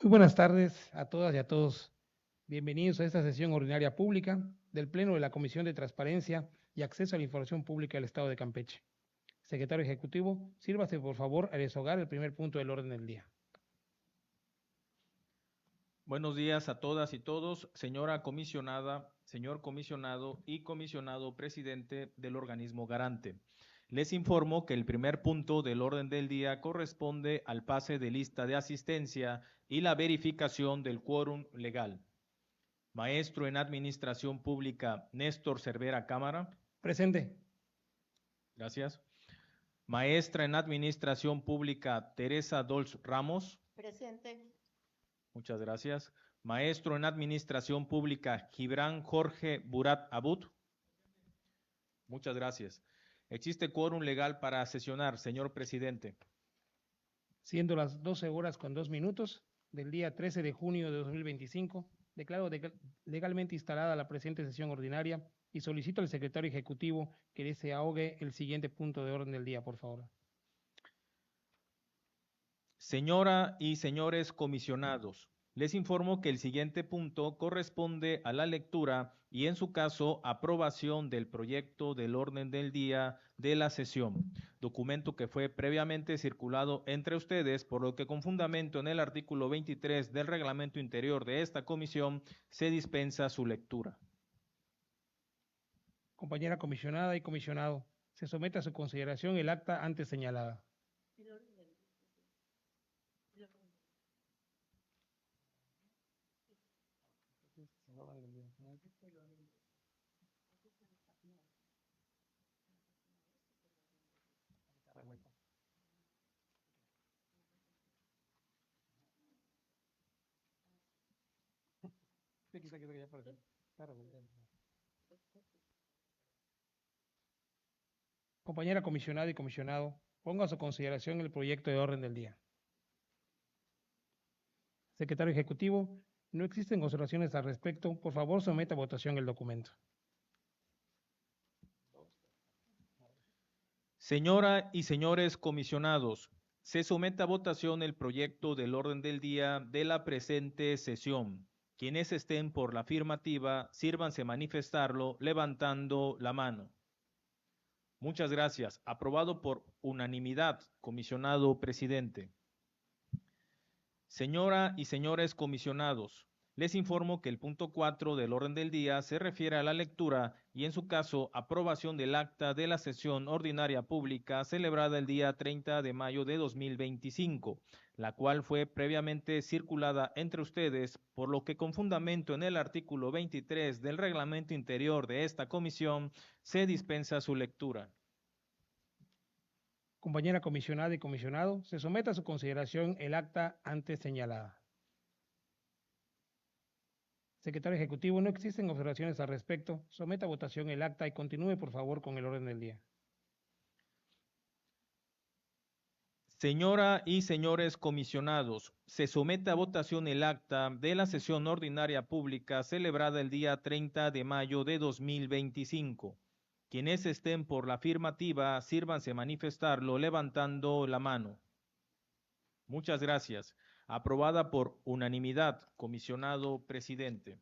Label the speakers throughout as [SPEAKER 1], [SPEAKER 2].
[SPEAKER 1] Muy buenas tardes a todas y a todos. Bienvenidos a esta sesión ordinaria pública del Pleno de la Comisión de Transparencia y Acceso a la Información Pública del Estado de Campeche. Secretario Ejecutivo, sírvase por favor a deshogar el primer punto del orden del día.
[SPEAKER 2] Buenos días a todas y todos, señora comisionada, señor comisionado y comisionado presidente del organismo garante. Les informo que el primer punto del orden del día corresponde al pase de lista de asistencia y la verificación del quórum legal. Maestro en Administración Pública, Néstor Cervera Cámara.
[SPEAKER 1] Presente.
[SPEAKER 2] Gracias. Maestra en Administración Pública, Teresa Dolz Ramos.
[SPEAKER 3] Presente.
[SPEAKER 2] Muchas gracias. Maestro en Administración Pública, Gibran Jorge Burat Abud. Muchas gracias. ¿Existe quórum legal para sesionar, señor presidente?
[SPEAKER 1] Siendo las 12 horas con 2 minutos del día 13 de junio de 2025, declaro legalmente instalada la presente sesión ordinaria y solicito al secretario ejecutivo que desahogue el siguiente punto de orden del día, por favor.
[SPEAKER 2] Señora y señores comisionados, les informo que el siguiente punto corresponde a la lectura y, en su caso, aprobación del proyecto del orden del día de la sesión, documento que fue previamente circulado entre ustedes, por lo que con fundamento en el artículo 23 del reglamento interior de esta comisión se dispensa su lectura.
[SPEAKER 1] Compañera comisionada y comisionado, se somete a su consideración el acta antes señalada. Compañera comisionada y comisionado, ponga a su consideración el proyecto de orden del día. Secretario Ejecutivo, no existen observaciones al respecto. Por favor, someta a votación el documento.
[SPEAKER 2] Señora y señores comisionados, se somete a votación el proyecto del orden del día de la presente sesión. Quienes estén por la afirmativa, sírvanse manifestarlo levantando la mano. Muchas gracias. Aprobado por unanimidad, comisionado presidente. Señora y señores comisionados, les informo que el punto 4 del orden del día se refiere a la lectura y, en su caso, aprobación del acta de la sesión ordinaria pública celebrada el día 30 de mayo de 2025, la cual fue previamente circulada entre ustedes, por lo que con fundamento en el artículo 23 del reglamento interior de esta comisión se dispensa su lectura.
[SPEAKER 1] Compañera comisionada y comisionado, se somete a su consideración el acta antes señalada. Secretario Ejecutivo, no existen observaciones al respecto. Someta a votación el acta y continúe, por favor, con el orden del día.
[SPEAKER 2] Señora y señores comisionados, se somete a votación el acta de la sesión ordinaria pública celebrada el día 30 de mayo de 2025. Quienes estén por la afirmativa, sírvanse manifestarlo levantando la mano. Muchas gracias. Aprobada por unanimidad, comisionado presidente.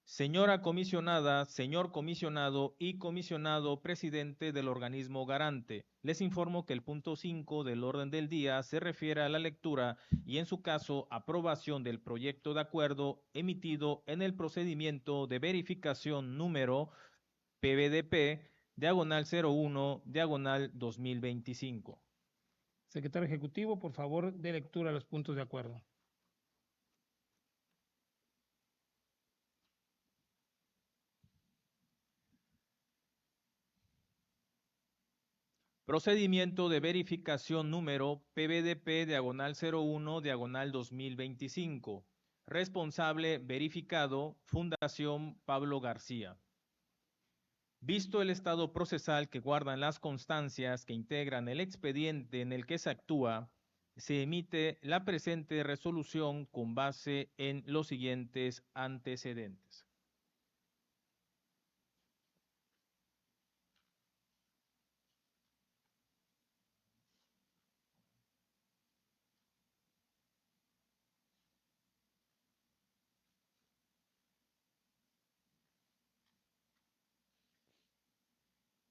[SPEAKER 2] Señora comisionada, señor comisionado y comisionado presidente del organismo garante, les informo que el punto 5 del orden del día se refiere a la lectura y, en su caso, aprobación del proyecto de acuerdo emitido en el procedimiento de verificación número PBDP, diagonal 01, diagonal 2025.
[SPEAKER 1] Secretario Ejecutivo, por favor, dé lectura a los puntos de acuerdo.
[SPEAKER 2] Procedimiento de verificación número PBDP diagonal 01 diagonal 2025. Responsable verificado, Fundación Pablo García. Visto el estado procesal que guardan las constancias que integran el expediente en el que se actúa, se emite la presente resolución con base en los siguientes antecedentes.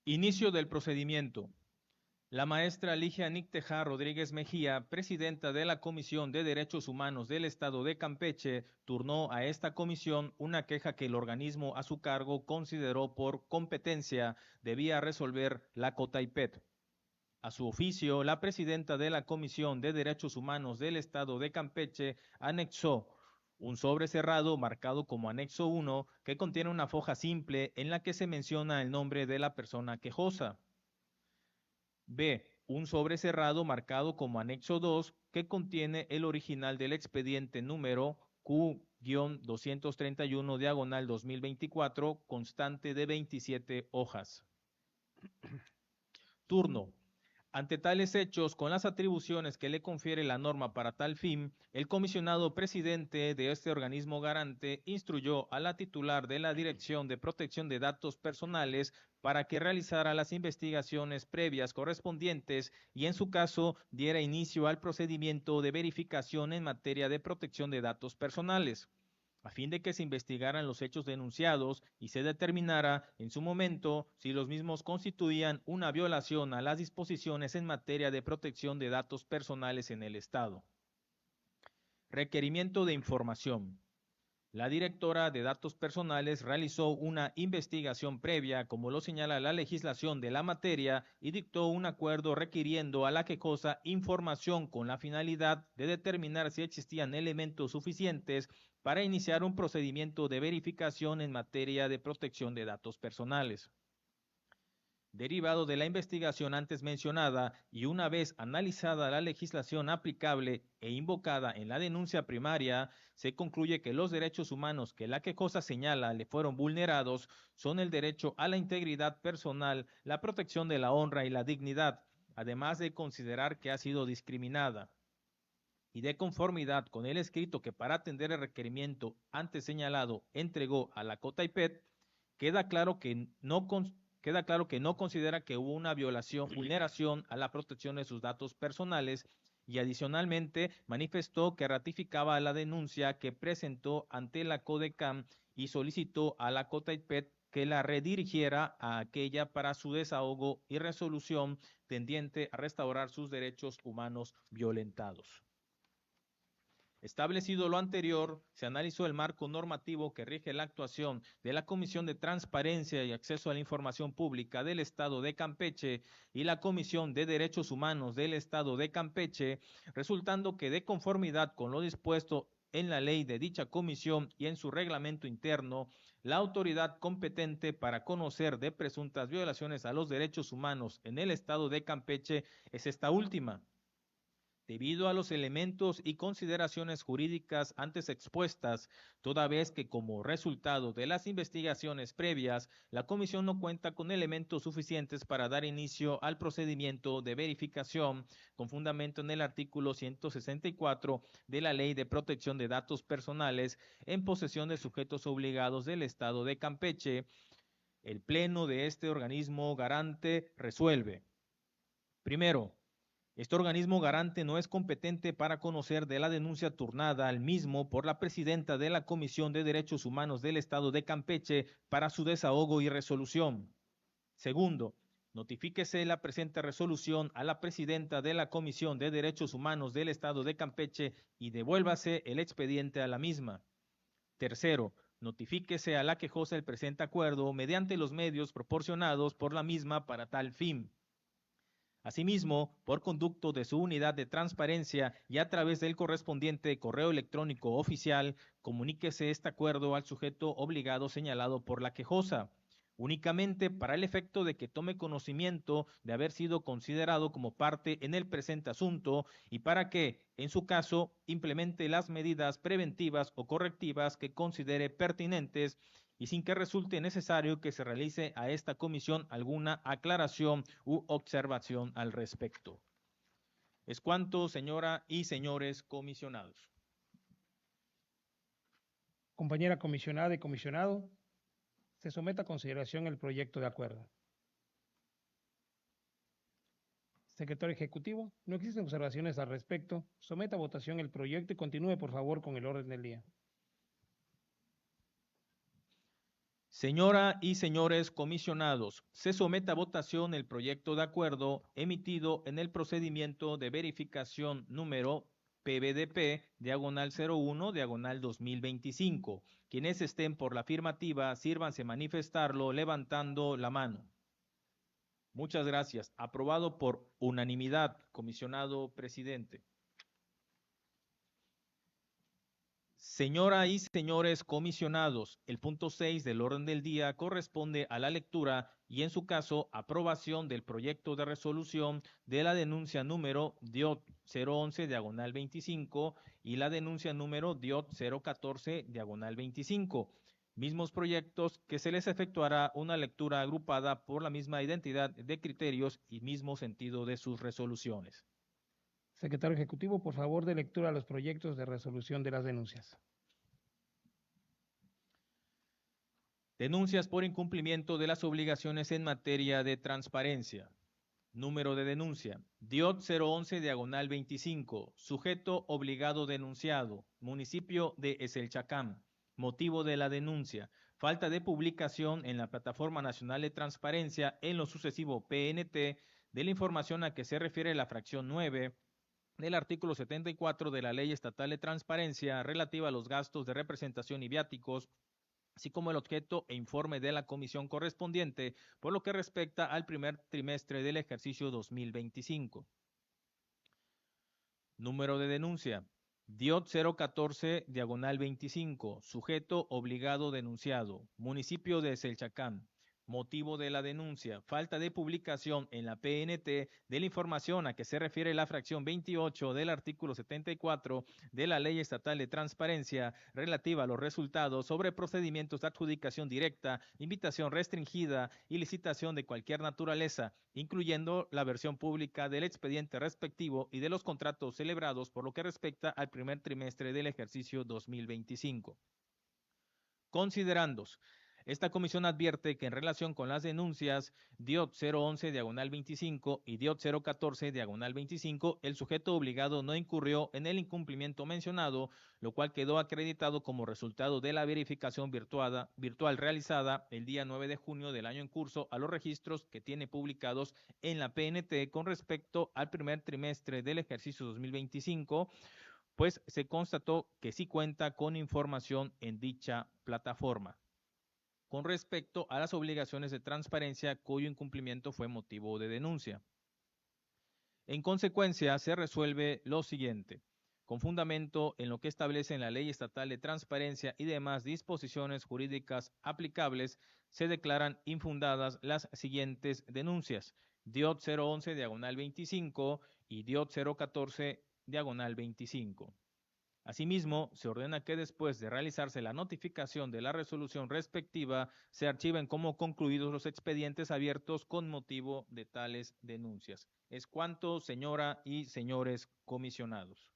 [SPEAKER 2] Inicio del procedimiento. La maestra Ligia Nicteja Rodríguez Mejía, presidenta de la Comisión de Derechos Humanos del Estado de Campeche, turnó a esta comisión una queja que el organismo a su cargo consideró por competencia debía resolver la COTAIPET. A su oficio, la presidenta de la Comisión de Derechos Humanos del Estado de Campeche anexó un sobre cerrado marcado como anexo 1 que contiene una foja simple en la que se menciona el nombre de la persona quejosa. B. Un sobre cerrado marcado como anexo 2 que contiene el original del expediente número Q-231/2024 constante de 27 hojas. Turno. Ante tales hechos, con las atribuciones que le confiere la norma para tal fin, el comisionado presidente de este organismo garante instruyó a la titular de la Dirección de Protección de Datos Personales para que realizara las investigaciones previas correspondientes y, en su caso, diera inicio al procedimiento de verificación en materia de protección de datos personales, a fin de que se investigaran los hechos denunciados y se determinara en su momento si los mismos constituían una violación a las disposiciones en materia de protección de datos personales en el Estado. Requerimiento de información. La directora de datos personales realizó una investigación previa, como lo señala la legislación de la materia, y dictó un acuerdo requiriendo a la quejosa información con la finalidad de determinar si existían elementos suficientes para iniciar un procedimiento de verificación en materia de protección de datos personales. Derivado de la investigación antes mencionada y una vez analizada la legislación aplicable e invocada en la denuncia primaria, se concluye que los derechos humanos que la quejosa señala le fueron vulnerados son el derecho a la integridad personal, la protección de la honra y la dignidad, además de considerar que ha sido discriminada. Y de conformidad con el escrito que para atender el requerimiento antes señalado entregó a la COTAIPET, queda claro que no considera que hubo una vulneración a la protección de sus datos personales y adicionalmente manifestó que ratificaba la denuncia que presentó ante la CODECAM y solicitó a la COTAIPET que la redirigiera a aquella para su desahogo y resolución tendiente a restaurar sus derechos humanos violentados. Establecido lo anterior, se analizó el marco normativo que rige la actuación de la Comisión de Transparencia y Acceso a la Información Pública del Estado de Campeche y la Comisión de Derechos Humanos del Estado de Campeche, resultando que de conformidad con lo dispuesto en la ley de dicha comisión y en su reglamento interno, la autoridad competente para conocer de presuntas violaciones a los derechos humanos en el Estado de Campeche es esta última. Debido a los elementos y consideraciones jurídicas antes expuestas, toda vez que como resultado de las investigaciones previas, la comisión no cuenta con elementos suficientes para dar inicio al procedimiento de verificación con fundamento en el artículo 164 de la Ley de Protección de Datos Personales en posesión de sujetos obligados del Estado de Campeche, el Pleno de este organismo garante resuelve. Primero, este organismo garante no es competente para conocer de la denuncia turnada al mismo por la presidenta de la Comisión de Derechos Humanos del Estado de Campeche para su desahogo y resolución. Segundo, notifíquese la presente resolución a la presidenta de la Comisión de Derechos Humanos del Estado de Campeche y devuélvase el expediente a la misma. Tercero, notifíquese a la quejosa el presente acuerdo mediante los medios proporcionados por la misma para tal fin. Asimismo, por conducto de su unidad de transparencia y a través del correspondiente correo electrónico oficial, comuníquese este acuerdo al sujeto obligado señalado por la quejosa, únicamente para el efecto de que tome conocimiento de haber sido considerado como parte en el presente asunto y para que, en su caso, implemente las medidas preventivas o correctivas que considere pertinentes y sin que resulte necesario que se realice a esta comisión alguna aclaración u observación al respecto. Es cuanto, señora y señores comisionados.
[SPEAKER 1] Compañera comisionada y comisionado, se somete a consideración el proyecto de acuerdo. Secretario Ejecutivo, no existen observaciones al respecto. Someta a votación el proyecto y continúe, por favor, con el orden del día.
[SPEAKER 2] Señora y señores comisionados, se somete a votación el proyecto de acuerdo emitido en el procedimiento de verificación número PBDP, diagonal 01, diagonal 2025. Quienes estén por la afirmativa, sírvanse manifestarlo levantando la mano. Muchas gracias. Aprobado por unanimidad, comisionado presidente. Señora y señores comisionados, el punto 6 del orden del día corresponde a la lectura y, en su caso, aprobación del proyecto de resolución de la denuncia número DIOT 011 diagonal 25 y la denuncia número DIOT 014 diagonal 25. Mismos proyectos que se les efectuará una lectura agrupada por la misma identidad de criterios y mismo sentido de sus resoluciones.
[SPEAKER 1] Secretario Ejecutivo, por favor, de lectura a los proyectos de resolución de las denuncias.
[SPEAKER 2] Denuncias por incumplimiento de las obligaciones en materia de transparencia. Número de denuncia: DIOT 011 diagonal 25, sujeto obligado denunciado, municipio de Eselchacán. Motivo de la denuncia: falta de publicación en la Plataforma Nacional de Transparencia en lo sucesivo PNT de la información a que se refiere la fracción 9 del artículo 74 de la Ley Estatal de Transparencia relativa a los gastos de representación y viáticos, así como el objeto e informe de la comisión correspondiente por lo que respecta al primer trimestre del ejercicio 2025. Número de denuncia: DIOT 014 diagonal 25, sujeto obligado denunciado, municipio de Eselchacán. Motivo de la denuncia: falta de publicación en la PNT de la información a que se refiere la fracción 28 del artículo 74 de la Ley Estatal de Transparencia relativa a los resultados sobre procedimientos de adjudicación directa, invitación restringida y licitación de cualquier naturaleza, incluyendo la versión pública del expediente respectivo y de los contratos celebrados por lo que respecta al primer trimestre del ejercicio 2025. Considerandos: esta comisión advierte que en relación con las denuncias DIOT 011 diagonal 25 y DIOT 014 diagonal 25, el sujeto obligado no incurrió en el incumplimiento mencionado, lo cual quedó acreditado como resultado de la verificación virtual realizada el día 9 de junio del año en curso a los registros que tiene publicados en la PNT con respecto al primer trimestre del ejercicio 2025, pues se constató que sí cuenta con información en dicha plataforma con respecto a las obligaciones de transparencia cuyo incumplimiento fue motivo de denuncia. En consecuencia, se resuelve lo siguiente: con fundamento en lo que establece en la Ley Estatal de Transparencia y demás disposiciones jurídicas aplicables, se declaran infundadas las siguientes denuncias: DIOT 011 diagonal 25 y DIOT 014 diagonal 25. Asimismo, se ordena que después de realizarse la notificación de la resolución respectiva, se archiven como concluidos los expedientes abiertos con motivo de tales denuncias. Es cuanto, señora y señores comisionados.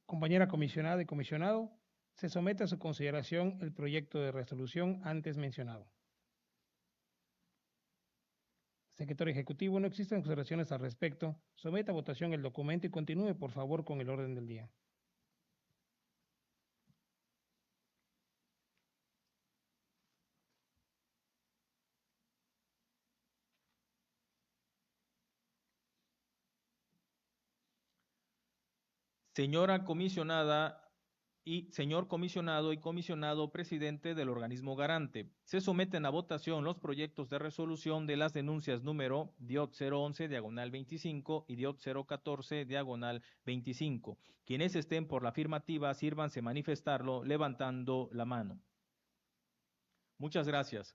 [SPEAKER 1] Compañera comisionada y comisionado, se somete a su consideración el proyecto de resolución antes mencionado. Secretario Ejecutivo, no existen observaciones al respecto. Someta a votación el documento y continúe, por favor, con el orden del día.
[SPEAKER 2] Señora comisionada y señor comisionado y comisionado presidente del organismo garante, se someten a votación los proyectos de resolución de las denuncias número DIOT 011 diagonal 25 y DIOT 014 diagonal 25. Quienes estén por la afirmativa, sírvanse manifestarlo levantando la mano. Muchas gracias.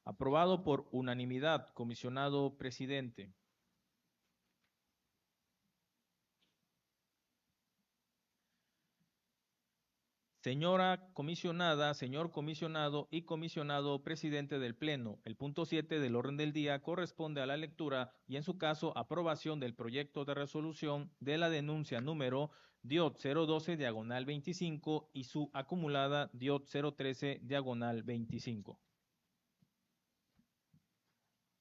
[SPEAKER 2] Aprobado por unanimidad, comisionado presidente. Señora comisionada, señor comisionado y comisionado presidente del Pleno, el punto 7 del orden del día corresponde a la lectura y, en su caso, aprobación del proyecto de resolución de la denuncia número DIOT 012 diagonal 25 y su acumulada DIOT 013 diagonal 25.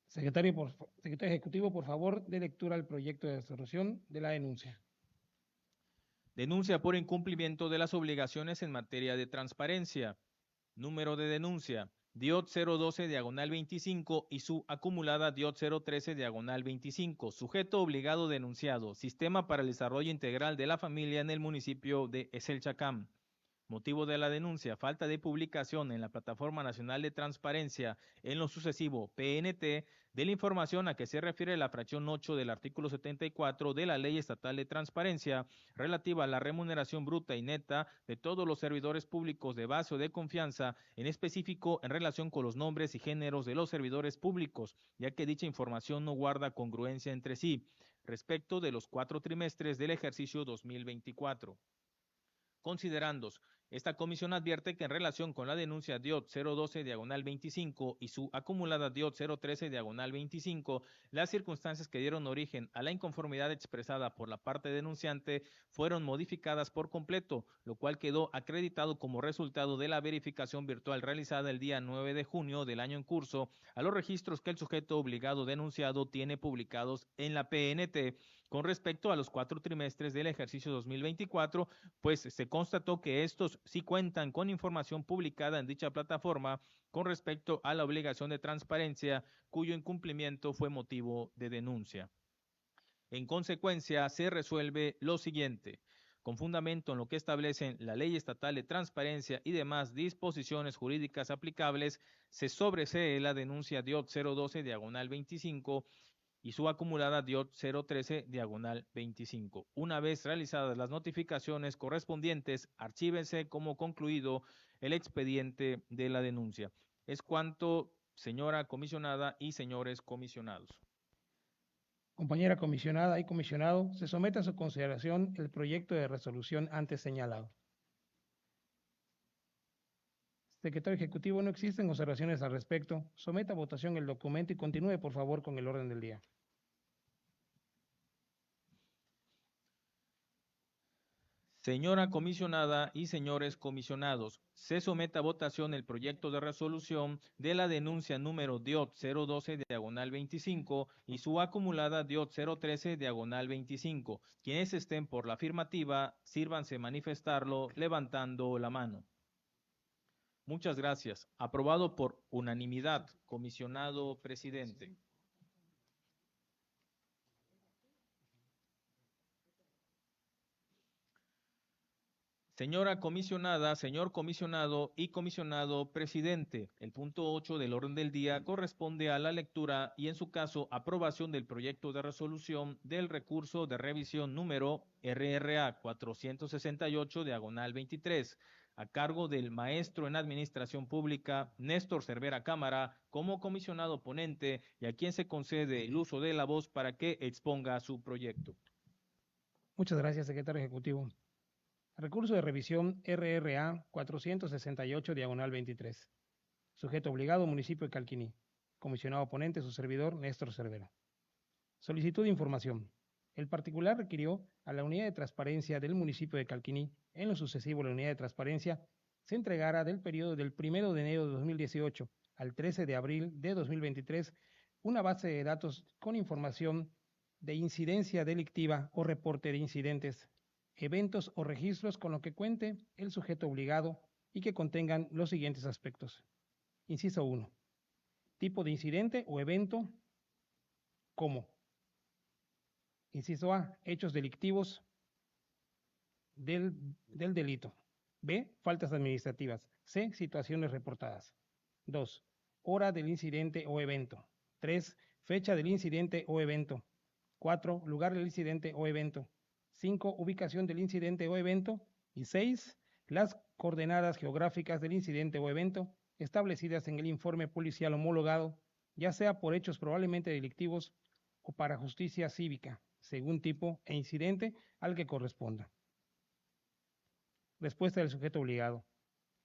[SPEAKER 1] Secretario Ejecutivo, por favor, dé lectura al proyecto de resolución de la denuncia.
[SPEAKER 2] Denuncia por incumplimiento de las obligaciones en materia de transparencia. Número de denuncia, DIOT 012-25 y su acumulada DIOT 013-25. Sujeto obligado denunciado, Sistema para el Desarrollo Integral de la Familia en el municipio de Eselchacán. Motivo de la denuncia, falta de publicación en la Plataforma Nacional de Transparencia en lo sucesivo PNT de la información a que se refiere la fracción 8 del artículo 74 de la Ley Estatal de Transparencia relativa a la remuneración bruta y neta de todos los servidores públicos de base o de confianza, en específico en relación con los nombres y géneros de los servidores públicos, ya que dicha información no guarda congruencia entre sí, respecto de los 4 trimestres del ejercicio 2024. Considerandos, esta comisión advierte que en relación con la denuncia DIOT 012-25 y su acumulada DIOT 013-25, las circunstancias que dieron origen a la inconformidad expresada por la parte denunciante fueron modificadas por completo, lo cual quedó acreditado como resultado de la verificación virtual realizada el día 9 de junio del año en curso a los registros que el sujeto obligado denunciado tiene publicados en la PNT con respecto a los 4 trimestres del ejercicio 2024, pues se constató que estos sí cuentan con información publicada en dicha plataforma con respecto a la obligación de transparencia, cuyo incumplimiento fue motivo de denuncia. En consecuencia, se resuelve lo siguiente. Con fundamento en lo que establecen la Ley Estatal de Transparencia y demás disposiciones jurídicas aplicables, se sobresee la denuncia DIOT 012-25 y su acumulada DIOT 013-25. Una vez realizadas las notificaciones correspondientes, archívense como concluido el expediente de la denuncia. Es cuanto, señora comisionada y señores comisionados.
[SPEAKER 1] Compañera comisionada y comisionado, se somete a su consideración el proyecto de resolución antes señalado. Secretario Ejecutivo, no existen observaciones al respecto. Someta a votación el documento y continúe, por favor, con el orden del día.
[SPEAKER 2] Señora comisionada y señores comisionados, se somete a votación el proyecto de resolución de la denuncia número DIOT 012-25 y su acumulada DIOT 013-25. Quienes estén por la afirmativa, sírvanse manifestarlo levantando la mano. Muchas gracias. Aprobado por unanimidad, comisionado presidente. Señora comisionada, señor comisionado y comisionado presidente, el punto 8 del orden del día corresponde a la lectura y en su caso aprobación del proyecto de resolución del recurso de revisión número RRA 468-23 a cargo del maestro en Administración Pública Néstor Cervera Cámara como comisionado ponente y a quien se concede el uso de la voz para que exponga su proyecto.
[SPEAKER 1] Muchas gracias, secretario ejecutivo. Recurso de revisión RRA 468-23. Sujeto obligado, municipio de Calquiní. Comisionado ponente, su servidor, Néstor Cervera. Solicitud de información. El particular requirió a la unidad de transparencia del municipio de Calquiní, en lo sucesivo la unidad de transparencia se entregara del periodo del 1 de enero de 2018 al 13 de abril de 2023 una base de datos con información de incidencia delictiva o reporte de incidentes, eventos o registros con lo que cuente el sujeto obligado y que contengan los siguientes aspectos. Inciso 1. Tipo de incidente o evento como. Inciso A. Hechos delictivos del delito. B. Faltas administrativas. C. Situaciones reportadas. 2. Hora del incidente o evento. 3. Fecha del incidente o evento. 4. Lugar del incidente o evento. 5. Ubicación del incidente o evento. Y 6. Las coordenadas geográficas del incidente o evento establecidas en el informe policial homologado, ya sea por hechos probablemente delictivos o para justicia cívica, según tipo e incidente al que corresponda. Respuesta del sujeto obligado.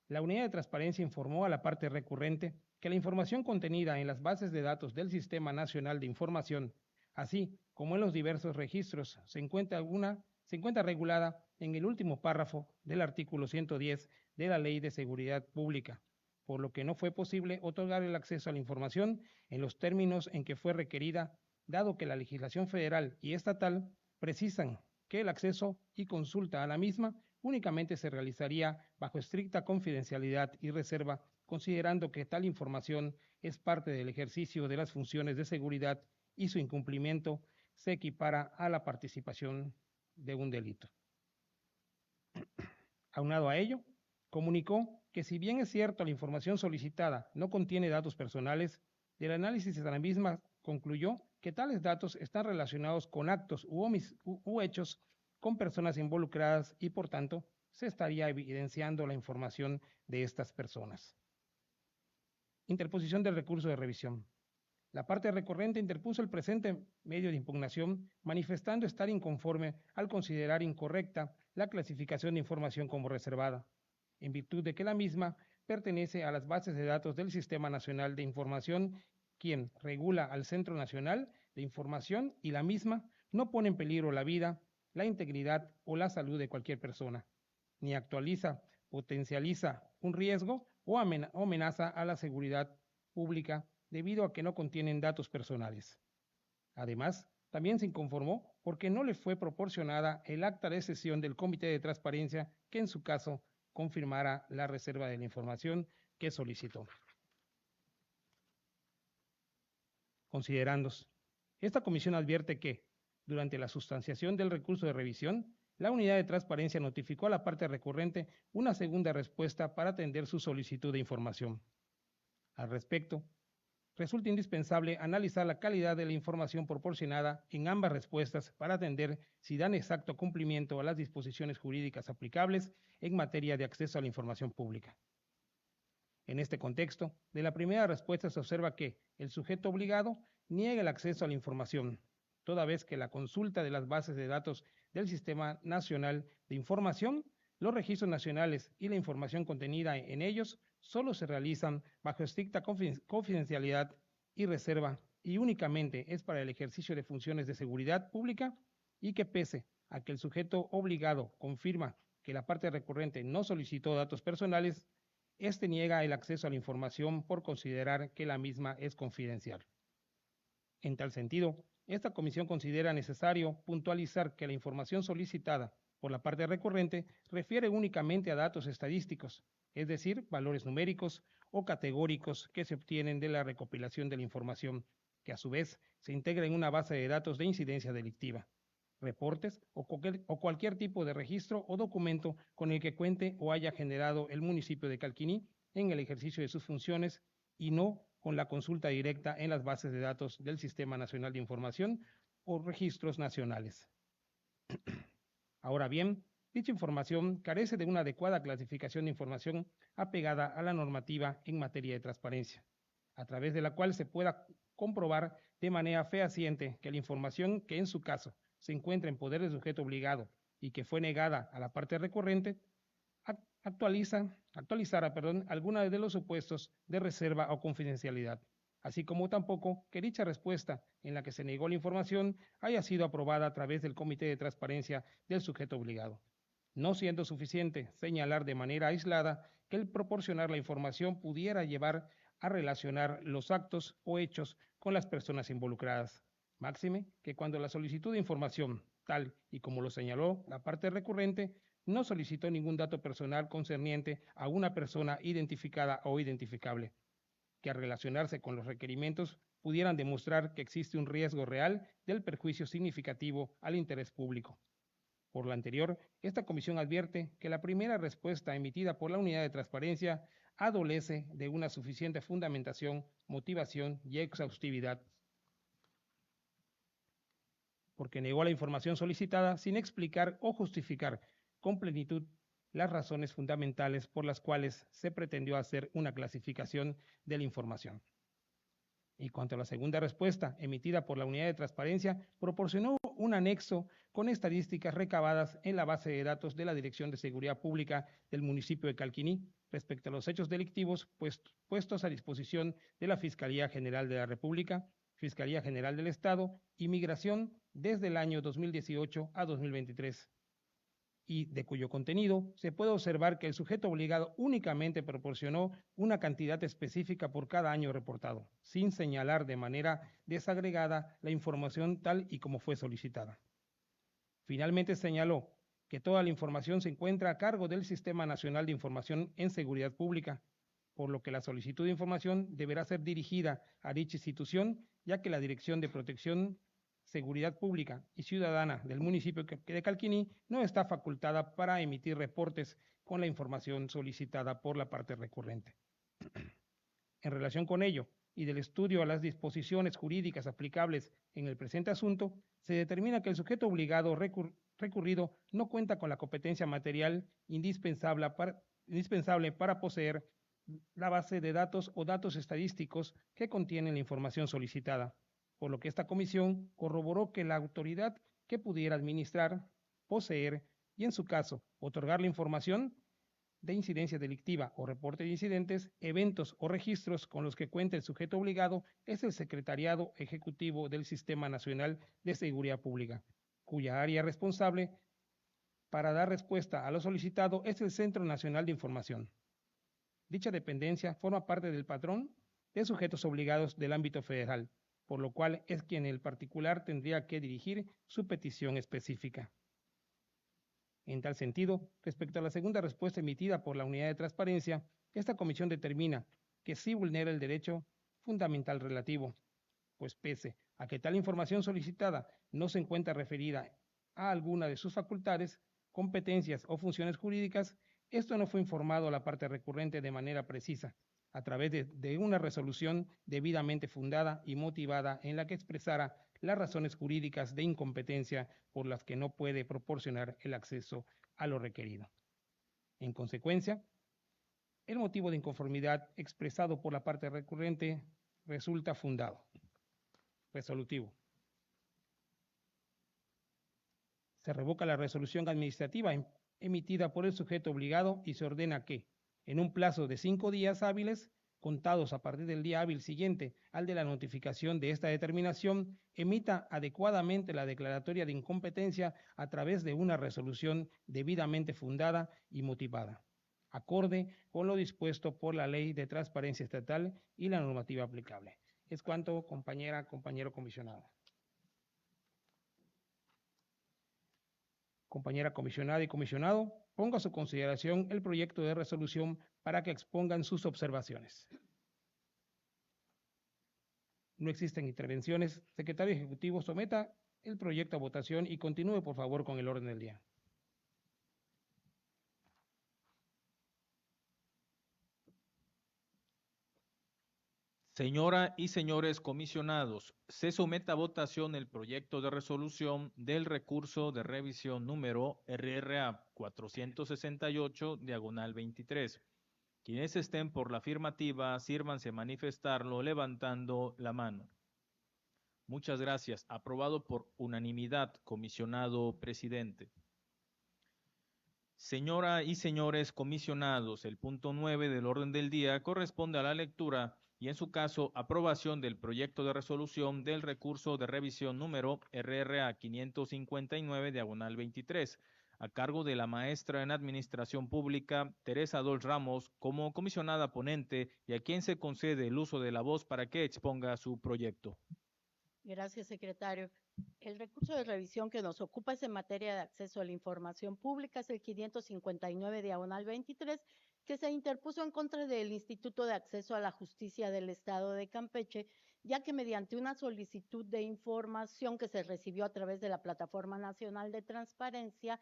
[SPEAKER 1] La unidad de transparencia informó a la parte recurrente que la información contenida en las bases de datos del Sistema Nacional de Información, así como en los diversos registros, se encuentra regulada en el último párrafo del artículo 110 de la Ley de Seguridad Pública, por lo que no fue posible otorgar el acceso a la información en los términos en que fue requerida, dado que la legislación federal y estatal precisan que el acceso y consulta a la misma únicamente se realizaría bajo estricta confidencialidad y reserva, considerando que tal información es parte del ejercicio de las funciones de seguridad y su incumplimiento se equipara a la participación de un delito. Aunado a ello, comunicó que si bien es cierto la información solicitada no contiene datos personales, del análisis de la misma concluyó que tales datos están relacionados con actos u hechos con personas involucradas y por tanto se estaría evidenciando la información de estas personas. Interposición del recurso de revisión. La parte recorrente interpuso el presente medio de impugnación manifestando estar inconforme al considerar incorrecta la clasificación de información como reservada, en virtud de que la misma pertenece a las bases de datos del Sistema Nacional de Información, quien regula al Centro Nacional de Información y la misma no pone en peligro la vida, la integridad o la salud de cualquier persona, ni actualiza, potencializa un riesgo o amenaza a la seguridad pública debido a que no contienen datos personales. Además, también se inconformó porque no le fue proporcionada el acta de sesión del Comité de Transparencia que en su caso confirmara la reserva de la información que solicitó. Considerandos. Esta comisión advierte que, durante la sustanciación del recurso de revisión, la unidad de transparencia notificó a la parte recurrente una segunda respuesta para atender su solicitud de información. Al respecto, resulta indispensable analizar la calidad de la información proporcionada en ambas respuestas para atender si dan exacto cumplimiento a las disposiciones jurídicas aplicables en materia de acceso a la información pública. En este contexto, de la primera respuesta se observa que el sujeto obligado niega el acceso a la información, toda vez que la consulta de las bases de datos del Sistema Nacional de Información, los registros nacionales y la información contenida en ellos solo se realizan bajo estricta confidencialidad y reserva y únicamente es para el ejercicio de funciones de seguridad pública y que pese a que el sujeto obligado confirma que la parte recurrente no solicitó datos personales, este niega el acceso a la información por considerar que la misma es confidencial. En tal sentido, esta comisión considera necesario puntualizar que la información solicitada por la parte recurrente refiere únicamente a datos estadísticos, es decir, valores numéricos o categóricos que se obtienen de la recopilación de la información, que a su vez se integra en una base de datos de incidencia delictiva, reportes o cualquier tipo de registro o documento con el que cuente o haya generado el municipio de Calquiní en el ejercicio de sus funciones y no con la consulta directa en las bases de datos del Sistema Nacional de Información o registros nacionales. Ahora bien, dicha información carece de una adecuada clasificación de información apegada a la normativa en materia de transparencia, a través de la cual se pueda comprobar de manera fehaciente que la información que en su caso se encuentra en poder del sujeto obligado y que fue negada a la parte recurrente, actualizara alguna de los supuestos de reserva o confidencialidad, así como tampoco que dicha respuesta en la que se negó la información haya sido aprobada a través del Comité de Transparencia del sujeto obligado, no siendo suficiente señalar de manera aislada que el proporcionar la información pudiera llevar a relacionar los actos o hechos con las personas involucradas. Máxime que cuando la solicitud de información, tal y como lo señaló la parte recurrente, no solicitó ningún dato personal concerniente a una persona identificada o identificable, que al relacionarse con los requerimientos pudieran demostrar que existe un riesgo real del perjuicio significativo al interés público. Por lo anterior, esta comisión advierte que la primera respuesta emitida por la unidad de transparencia adolece de una suficiente fundamentación, motivación y exhaustividad, porque negó la información solicitada sin explicar o justificar con plenitud las razones fundamentales por las cuales se pretendió hacer una clasificación de la información. Y cuanto a la segunda respuesta, emitida por la unidad de transparencia, proporcionó un anexo con estadísticas recabadas en la base de datos de la Dirección de Seguridad Pública del municipio de Calquiní respecto a los hechos delictivos puestos a disposición de la Fiscalía General de la República, Fiscalía General del Estado y Migración desde el año 2018 a 2023. Y de cuyo contenido se puede observar que el sujeto obligado únicamente proporcionó una cantidad específica por cada año reportado, sin señalar de manera desagregada la información tal y como fue solicitada. Finalmente señaló que toda la información se encuentra a cargo del Sistema Nacional de Información en Seguridad Pública, por lo que la solicitud de información deberá ser dirigida a dicha institución, ya que la Dirección de Protección, Seguridad Pública y Ciudadana del municipio de Calquiní no está facultada para emitir reportes con la información solicitada por la parte recurrente. En relación con ello, y del estudio a las disposiciones jurídicas aplicables en el presente asunto, se determina que el sujeto obligado recurrido no cuenta con la competencia material indispensable para poseer la base de datos o datos estadísticos que contienen la información solicitada, por lo que esta comisión corroboró que la autoridad que pudiera administrar, poseer y, en su caso, otorgar la información de incidencia delictiva o reporte de incidentes, eventos o registros con los que cuenta el sujeto obligado es el Secretariado Ejecutivo del Sistema Nacional de Seguridad Pública, cuya área responsable para dar respuesta a lo solicitado es el Centro Nacional de Información. Dicha dependencia forma parte del patrón de sujetos obligados del ámbito federal, por lo cual es quien el particular tendría que dirigir su petición específica. En tal sentido, respecto a la segunda respuesta emitida por la Unidad de Transparencia, esta comisión determina que sí vulnera el derecho fundamental relativo, pues pese a que tal información solicitada no se encuentra referida a alguna de sus facultades, competencias o funciones jurídicas, esto no fue informado a la parte recurrente de manera precisa, a través de una resolución debidamente fundada y motivada en la que expresara las razones jurídicas de incompetencia por las que no puede proporcionar el acceso a lo requerido. En consecuencia, el motivo de inconformidad expresado por la parte recurrente resulta fundado. Resolutivo. Se revoca la resolución administrativa emitida por el sujeto obligado y se ordena que, en un plazo de 5 días hábiles, contados a partir del día hábil siguiente al de la notificación de esta determinación, emita adecuadamente la declaratoria de incompetencia a través de una resolución debidamente fundada y motivada, acorde con lo dispuesto por la Ley de Transparencia Estatal y la normativa aplicable. Es cuanto, compañera, compañero comisionado. Compañera comisionada y comisionado, pongo a su consideración el proyecto de resolución para que expongan sus observaciones. No existen intervenciones. Secretario Ejecutivo, someta el proyecto a votación y continúe, por favor, con el orden del día.
[SPEAKER 2] Señora y señores comisionados, se somete a votación el proyecto de resolución del recurso de revisión número RRA 468/23. Quienes estén por la afirmativa, sírvanse manifestarlo levantando la mano. Muchas gracias. Aprobado por unanimidad, comisionado presidente. Señora y señores comisionados, el punto 9 del orden del día corresponde a la lectura y, en su caso, aprobación del proyecto de resolución del recurso de revisión número RRA 559/23, a cargo de la maestra en Administración Pública, Teresa Dols Ramos, como comisionada ponente, y a quien se concede el uso de la voz para que exponga su proyecto.
[SPEAKER 3] Gracias, secretario. El recurso de revisión que nos ocupa es en materia de acceso a la información pública, es el 559/23, que se interpuso en contra del Instituto de Acceso a la Justicia del Estado de Campeche, ya que mediante una solicitud de información que se recibió a través de la Plataforma Nacional de Transparencia,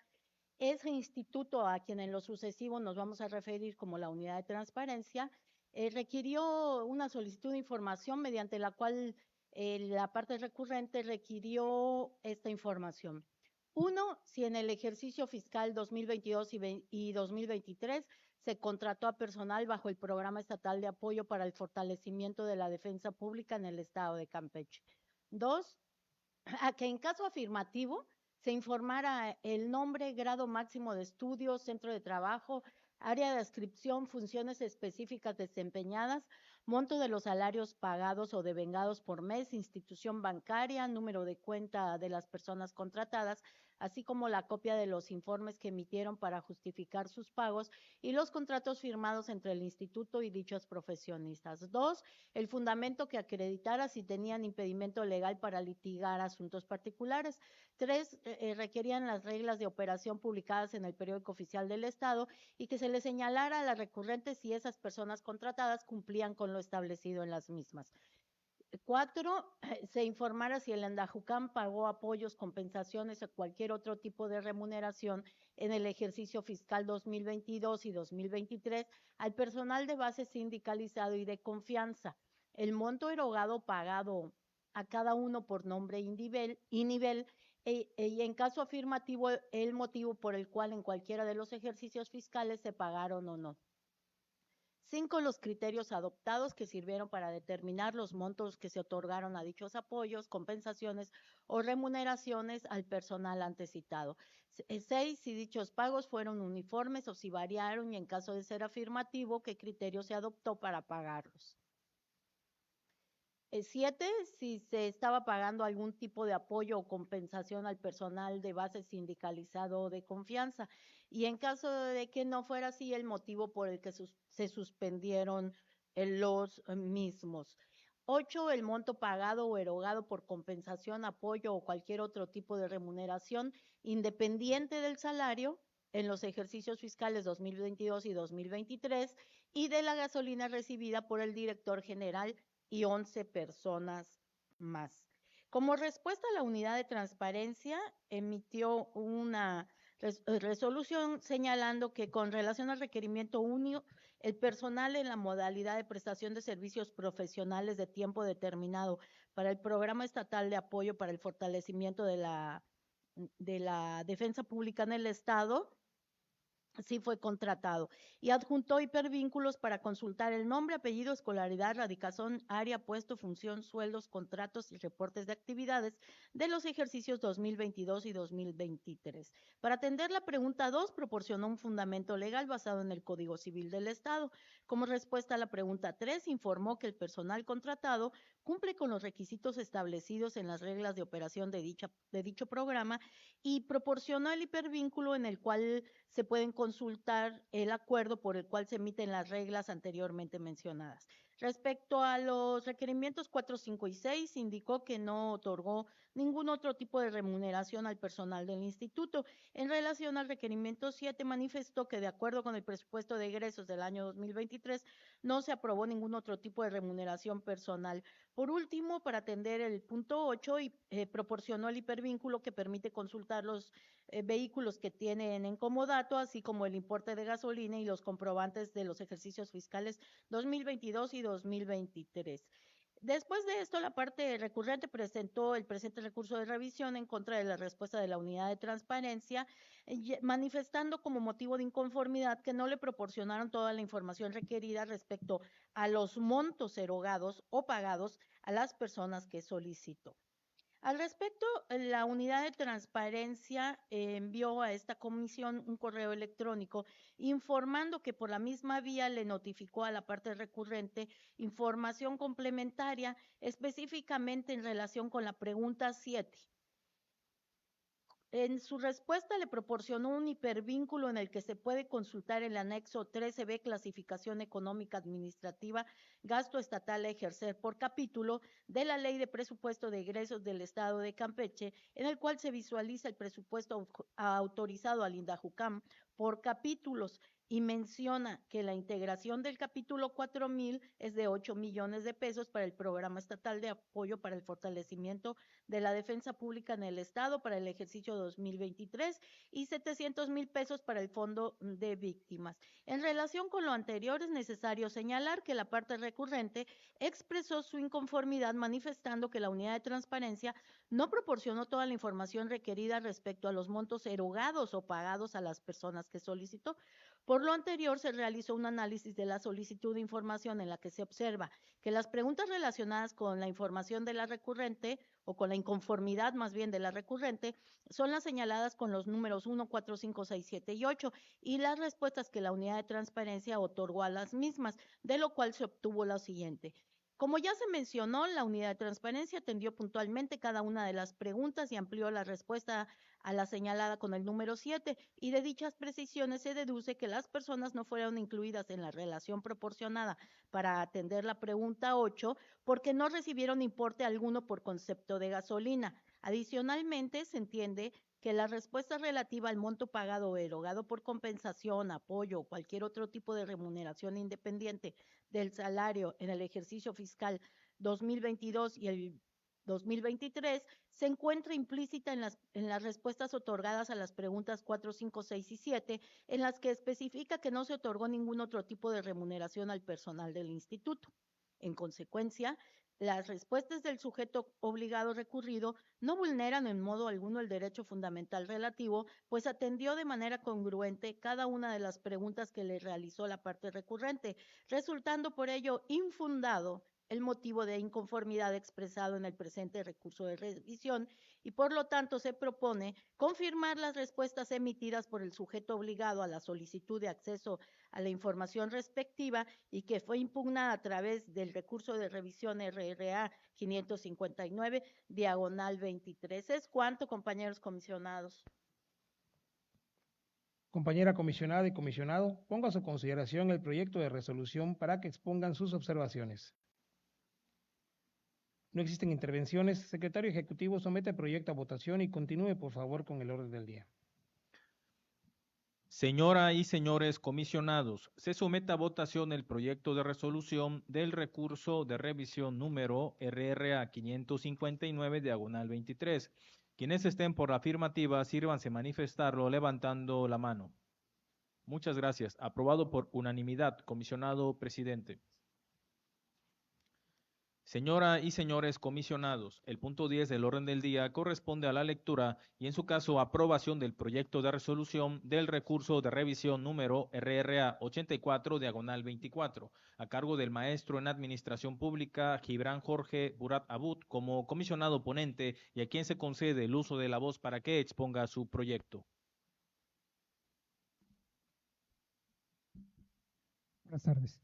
[SPEAKER 3] ese instituto, a quien en lo sucesivo nos vamos a referir como la Unidad de Transparencia, requirió una solicitud de información mediante la cual la parte recurrente requirió esta información. 1. Si en el ejercicio fiscal 2022 y 2023 se contrató a personal bajo el Programa Estatal de Apoyo para el Fortalecimiento de la Defensa Pública en el Estado de Campeche. 2. A que en caso afirmativo se informara el nombre, grado máximo de estudio, centro de trabajo, área de adscripción, funciones específicas desempeñadas, monto de los salarios pagados o devengados por mes, institución bancaria, número de cuenta de las personas contratadas, así como la copia de los informes que emitieron para justificar sus pagos y los contratos firmados entre el instituto y dichos profesionistas. 2, el fundamento que acreditara si tenían impedimento legal para litigar asuntos particulares. 3, requerían las reglas de operación publicadas en el periódico oficial del Estado y que se le señalara a la recurrente si esas personas contratadas cumplían con lo establecido en las mismas. 4, se informara si el Andajucam pagó apoyos, compensaciones o cualquier otro tipo de remuneración en el ejercicio fiscal 2022 y 2023 al personal de base sindicalizado y de confianza. El monto erogado pagado a cada uno por nombre y nivel, y en caso afirmativo el motivo por el cual en cualquiera de los ejercicios fiscales se pagaron o no. 5, los criterios adoptados que sirvieron para determinar los montos que se otorgaron a dichos apoyos, compensaciones o remuneraciones al personal antes citado. 6, si dichos pagos fueron uniformes o si variaron y en caso de ser afirmativo, qué criterio se adoptó para pagarlos. 7, si se estaba pagando algún tipo de apoyo o compensación al personal de base sindicalizado o de confianza. Y en caso de que no fuera así, el motivo por el que se suspendieron los mismos. 8, el monto pagado o erogado por compensación, apoyo o cualquier otro tipo de remuneración independiente del salario en los ejercicios fiscales 2022 y 2023 y de la gasolina recibida por el director general y 11 personas más. Como respuesta, la unidad de transparencia emitió una resolución señalando que con relación al requerimiento 1, el personal en la modalidad de prestación de servicios profesionales de tiempo determinado para el Programa Estatal de Apoyo para el Fortalecimiento de la Defensa Pública en el Estado, sí fue contratado y adjuntó hipervínculos para consultar el nombre, apellido, escolaridad, radicación, área, puesto, función, sueldos, contratos y reportes de actividades de los ejercicios 2022 y 2023. Para atender la pregunta 2, proporcionó un fundamento legal basado en el Código Civil del Estado. Como respuesta a la pregunta 3, informó que el personal contratado cumple con los requisitos establecidos en las reglas de operación de dicho programa y proporcionó el hipervínculo en el cual se pueden consultar el acuerdo por el cual se emiten las reglas anteriormente mencionadas. Respecto a los requerimientos 4, 5 y 6, indicó que no otorgó ningún otro tipo de remuneración al personal del instituto. En relación al requerimiento 7, manifestó que de acuerdo con el presupuesto de egresos del año 2023, no se aprobó ningún otro tipo de remuneración personal. Por último, para atender el punto 8, proporcionó el hipervínculo que permite consultar los vehículos que tienen en comodato, así como el importe de gasolina y los comprobantes de los ejercicios fiscales 2022 y 2023. Después de esto, la parte recurrente presentó el presente recurso de revisión en contra de la respuesta de la unidad de transparencia, manifestando como motivo de inconformidad que no le proporcionaron toda la información requerida respecto a los montos erogados o pagados a las personas que solicitó. Al respecto, la unidad de transparencia envió a esta comisión un correo electrónico informando que por la misma vía le notificó a la parte recurrente información complementaria, específicamente en relación con la pregunta 7. En su respuesta le proporcionó un hipervínculo en el que se puede consultar el anexo 13B, clasificación económica administrativa, gasto estatal a ejercer por capítulo de la Ley de Presupuesto de Egresos del Estado de Campeche, en el cual se visualiza el presupuesto autorizado al INDAJUCAM por capítulos y menciona que la integración del capítulo 4000 es de 8 millones de pesos para el Programa Estatal de Apoyo para el Fortalecimiento de la Defensa Pública en el Estado para el ejercicio 2023 y 700,000 pesos para el Fondo de Víctimas. En relación con lo anterior, es necesario señalar que la parte recurrente expresó su inconformidad manifestando que la unidad de transparencia no proporcionó toda la información requerida respecto a los montos erogados o pagados a las personas que solicitó. Por lo anterior, se realizó un análisis de la solicitud de información en la que se observa que las preguntas relacionadas con la información de la recurrente o con la inconformidad más bien de la recurrente son las señaladas con los números 1, 4, 5, 6, 7 y 8 y las respuestas que la unidad de transparencia otorgó a las mismas, de lo cual se obtuvo lo siguiente. Como ya se mencionó, la unidad de transparencia atendió puntualmente cada una de las preguntas y amplió la respuesta a la señalada con el número 7, y de dichas precisiones se deduce que las personas no fueron incluidas en la relación proporcionada para atender la pregunta 8 porque no recibieron importe alguno por concepto de gasolina. Adicionalmente, se entiende que la respuesta relativa al monto pagado o erogado por compensación, apoyo o cualquier otro tipo de remuneración independiente del salario en el ejercicio fiscal 2022 y el 2023 se encuentra implícita en las respuestas otorgadas a las preguntas 4, 5, 6 y 7, en las que especifica que no se otorgó ningún otro tipo de remuneración al personal del instituto. En consecuencia, las respuestas del sujeto obligado recurrido no vulneran en modo alguno el derecho fundamental relativo, pues atendió de manera congruente cada una de las preguntas que le realizó la parte recurrente, resultando por ello infundado el motivo de inconformidad expresado en el presente recurso de revisión y por lo tanto se propone confirmar las respuestas emitidas por el sujeto obligado a la solicitud de acceso a la información respectiva y que fue impugnada a través del recurso de revisión RRA 559, diagonal 23. Es cuanto, compañeros comisionados.
[SPEAKER 1] Compañera comisionada y comisionado, pongo a su consideración el proyecto de resolución para que expongan sus observaciones. No existen intervenciones. Secretario Ejecutivo, somete el proyecto a votación y continúe, por favor, con el orden del día.
[SPEAKER 2] Señora y señores comisionados, se somete a votación el proyecto de resolución del recurso de revisión número RRA 559, diagonal 23. Quienes estén por la afirmativa, sírvanse manifestarlo levantando la mano. Muchas gracias. Aprobado por unanimidad. Comisionado presidente. Señora y señores comisionados, el punto 10 del orden del día corresponde a la lectura y en su caso aprobación del proyecto de resolución del recurso de revisión número RRA 84 diagonal 24 a cargo del maestro en Administración Pública Gibran Jorge Burat Abud como comisionado ponente y a quien se concede el uso de la voz para que exponga su proyecto.
[SPEAKER 4] Buenas tardes.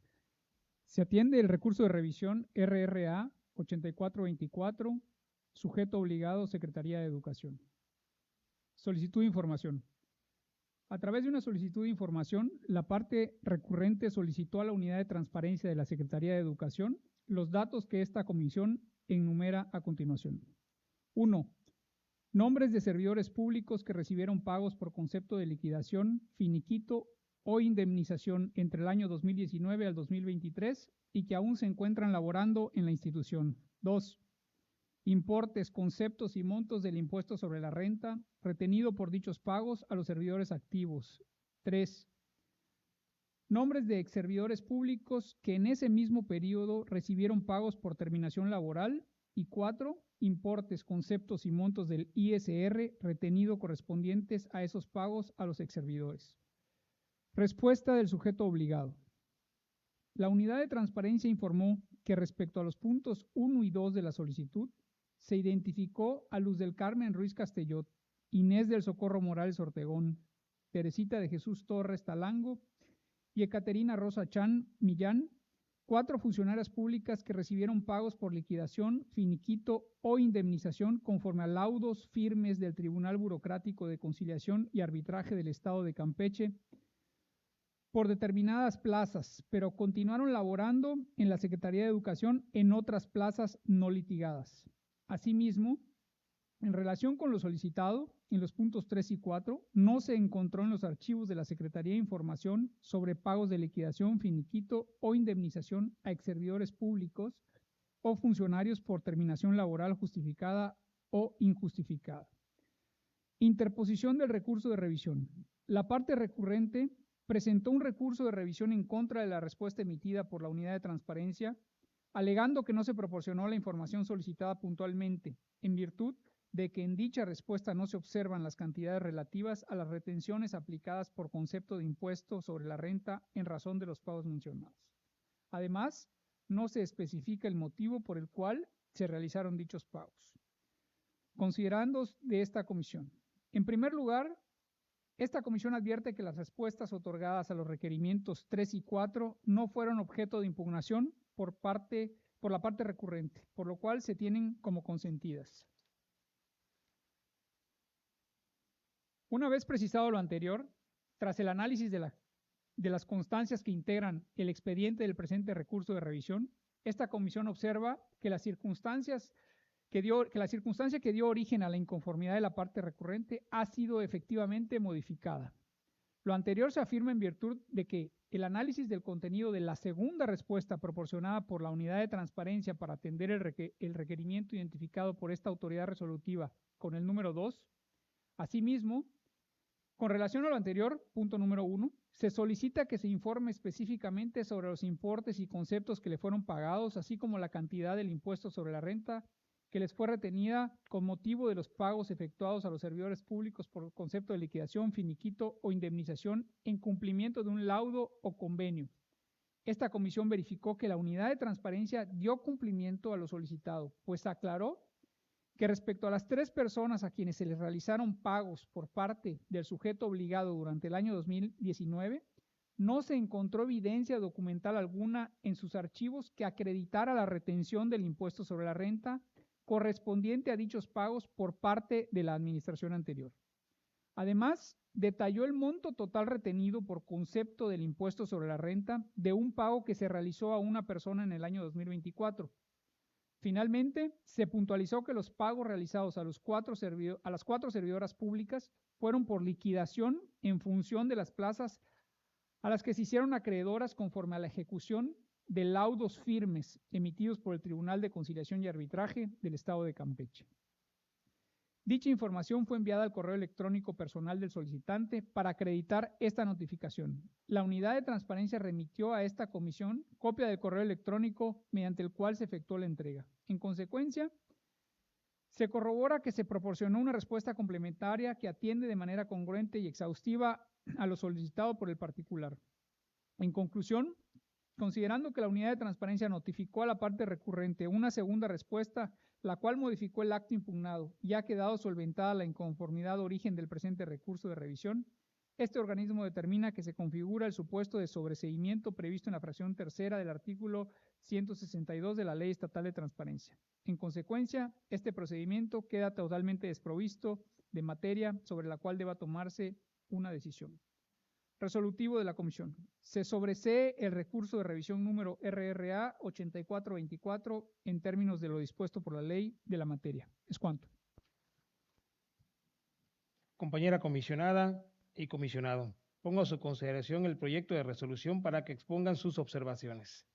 [SPEAKER 4] Se atiende el recurso de revisión RRA 8424, sujeto obligado Secretaría de Educación. Solicitud de información. A través de una solicitud de información, la parte recurrente solicitó a la Unidad de Transparencia de la Secretaría de Educación los datos que esta comisión enumera a continuación. 1. Nombres de servidores públicos que recibieron pagos por concepto de liquidación, finiquito o indemnización entre el año 2019 al 2023 y que aún se encuentran laborando en la institución. 2. Importes, conceptos y montos del impuesto sobre la renta retenido por dichos pagos a los servidores activos. 3. Nombres de exservidores públicos que en ese mismo periodo recibieron pagos por terminación laboral. Y 4. Importes, conceptos y montos del ISR retenido correspondientes a esos pagos a los exservidores. Respuesta del sujeto obligado. La Unidad de Transparencia informó que respecto a los puntos 1 y 2 de la solicitud, se identificó a Luz del Carmen Ruiz Castellot, Inés del Socorro Morales Ortegón, Teresita de Jesús Torres Talango y Ecaterina Rosa Chan Millán, 4 funcionarias públicas que recibieron pagos por liquidación, finiquito o indemnización conforme a laudos firmes del Tribunal Burocrático de Conciliación y Arbitraje del Estado de Campeche, por determinadas plazas, pero continuaron laborando en la Secretaría de Educación en otras plazas no litigadas. Asimismo, en relación con lo solicitado, en los puntos 3 y 4, no se encontró en los archivos de la Secretaría información sobre pagos de liquidación, finiquito o indemnización a exservidores públicos o funcionarios por terminación laboral justificada o injustificada. Interposición del recurso de revisión. La parte recurrente presentó un recurso de revisión en contra de la respuesta emitida por la Unidad de Transparencia, alegando que no se proporcionó la información solicitada puntualmente, en virtud de que en dicha respuesta no se observan las cantidades relativas a las retenciones aplicadas por concepto de impuesto sobre la renta en razón de los pagos mencionados. Además, no se especifica el motivo por el cual se realizaron dichos pagos. Considerandos de esta comisión. En primer lugar, esta comisión advierte que las respuestas otorgadas a los requerimientos 3 y 4 no fueron objeto de impugnación por la parte recurrente, por lo cual se tienen como consentidas. Una vez precisado lo anterior, tras el análisis de las constancias que integran el expediente del presente recurso de revisión, esta comisión observa que la circunstancia que dio origen a la inconformidad de la parte recurrente ha sido efectivamente modificada. Lo anterior se afirma en virtud de que el análisis del contenido de la segunda respuesta proporcionada por la unidad de transparencia para atender el requerimiento identificado por esta autoridad resolutiva con el número 2. Asimismo, con relación a lo anterior, punto número 1, se solicita que se informe específicamente sobre los importes y conceptos que le fueron pagados, así como la cantidad del impuesto sobre la renta que les fue retenida con motivo de los pagos efectuados a los servidores públicos por concepto de liquidación, finiquito o indemnización en cumplimiento de un laudo o convenio. Esta comisión verificó que la unidad de transparencia dio cumplimiento a lo solicitado, pues aclaró que respecto a las 3 personas a quienes se les realizaron pagos por parte del sujeto obligado durante el año 2019, no se encontró evidencia documental alguna en sus archivos que acreditara la retención del impuesto sobre la renta correspondiente a dichos pagos por parte de la administración anterior. Además, detalló el monto total retenido por concepto del impuesto sobre la renta de un pago que se realizó a una persona en el año 2024. Finalmente, se puntualizó que los pagos realizados a las 4 servidoras públicas fueron por liquidación en función de las plazas a las que se hicieron acreedoras conforme a la ejecución de laudos firmes emitidos por el Tribunal de Conciliación y Arbitraje del Estado de Campeche. Dicha información fue enviada al correo electrónico personal del solicitante para acreditar esta notificación. La unidad de transparencia remitió a esta comisión copia del correo electrónico mediante el cual se efectuó la entrega. En consecuencia, se corrobora que se proporcionó una respuesta complementaria que atiende de manera congruente y exhaustiva a lo solicitado por el particular. En conclusión, considerando que la unidad de transparencia notificó a la parte recurrente una segunda respuesta, la cual modificó el acto impugnado y ha quedado solventada la inconformidad de origen del presente recurso de revisión, este organismo determina que se configura el supuesto de sobreseimiento previsto en la fracción tercera del artículo 162 de la Ley Estatal de Transparencia. En consecuencia, este procedimiento queda totalmente desprovisto de materia sobre la cual deba tomarse una decisión. Resolutivo de la Comisión. Se sobresee el recurso de revisión número RRA 8424 en términos de lo dispuesto por la ley de la materia. Es cuanto.
[SPEAKER 1] Compañera comisionada y comisionado, pongo a su consideración el proyecto de resolución para que expongan sus observaciones.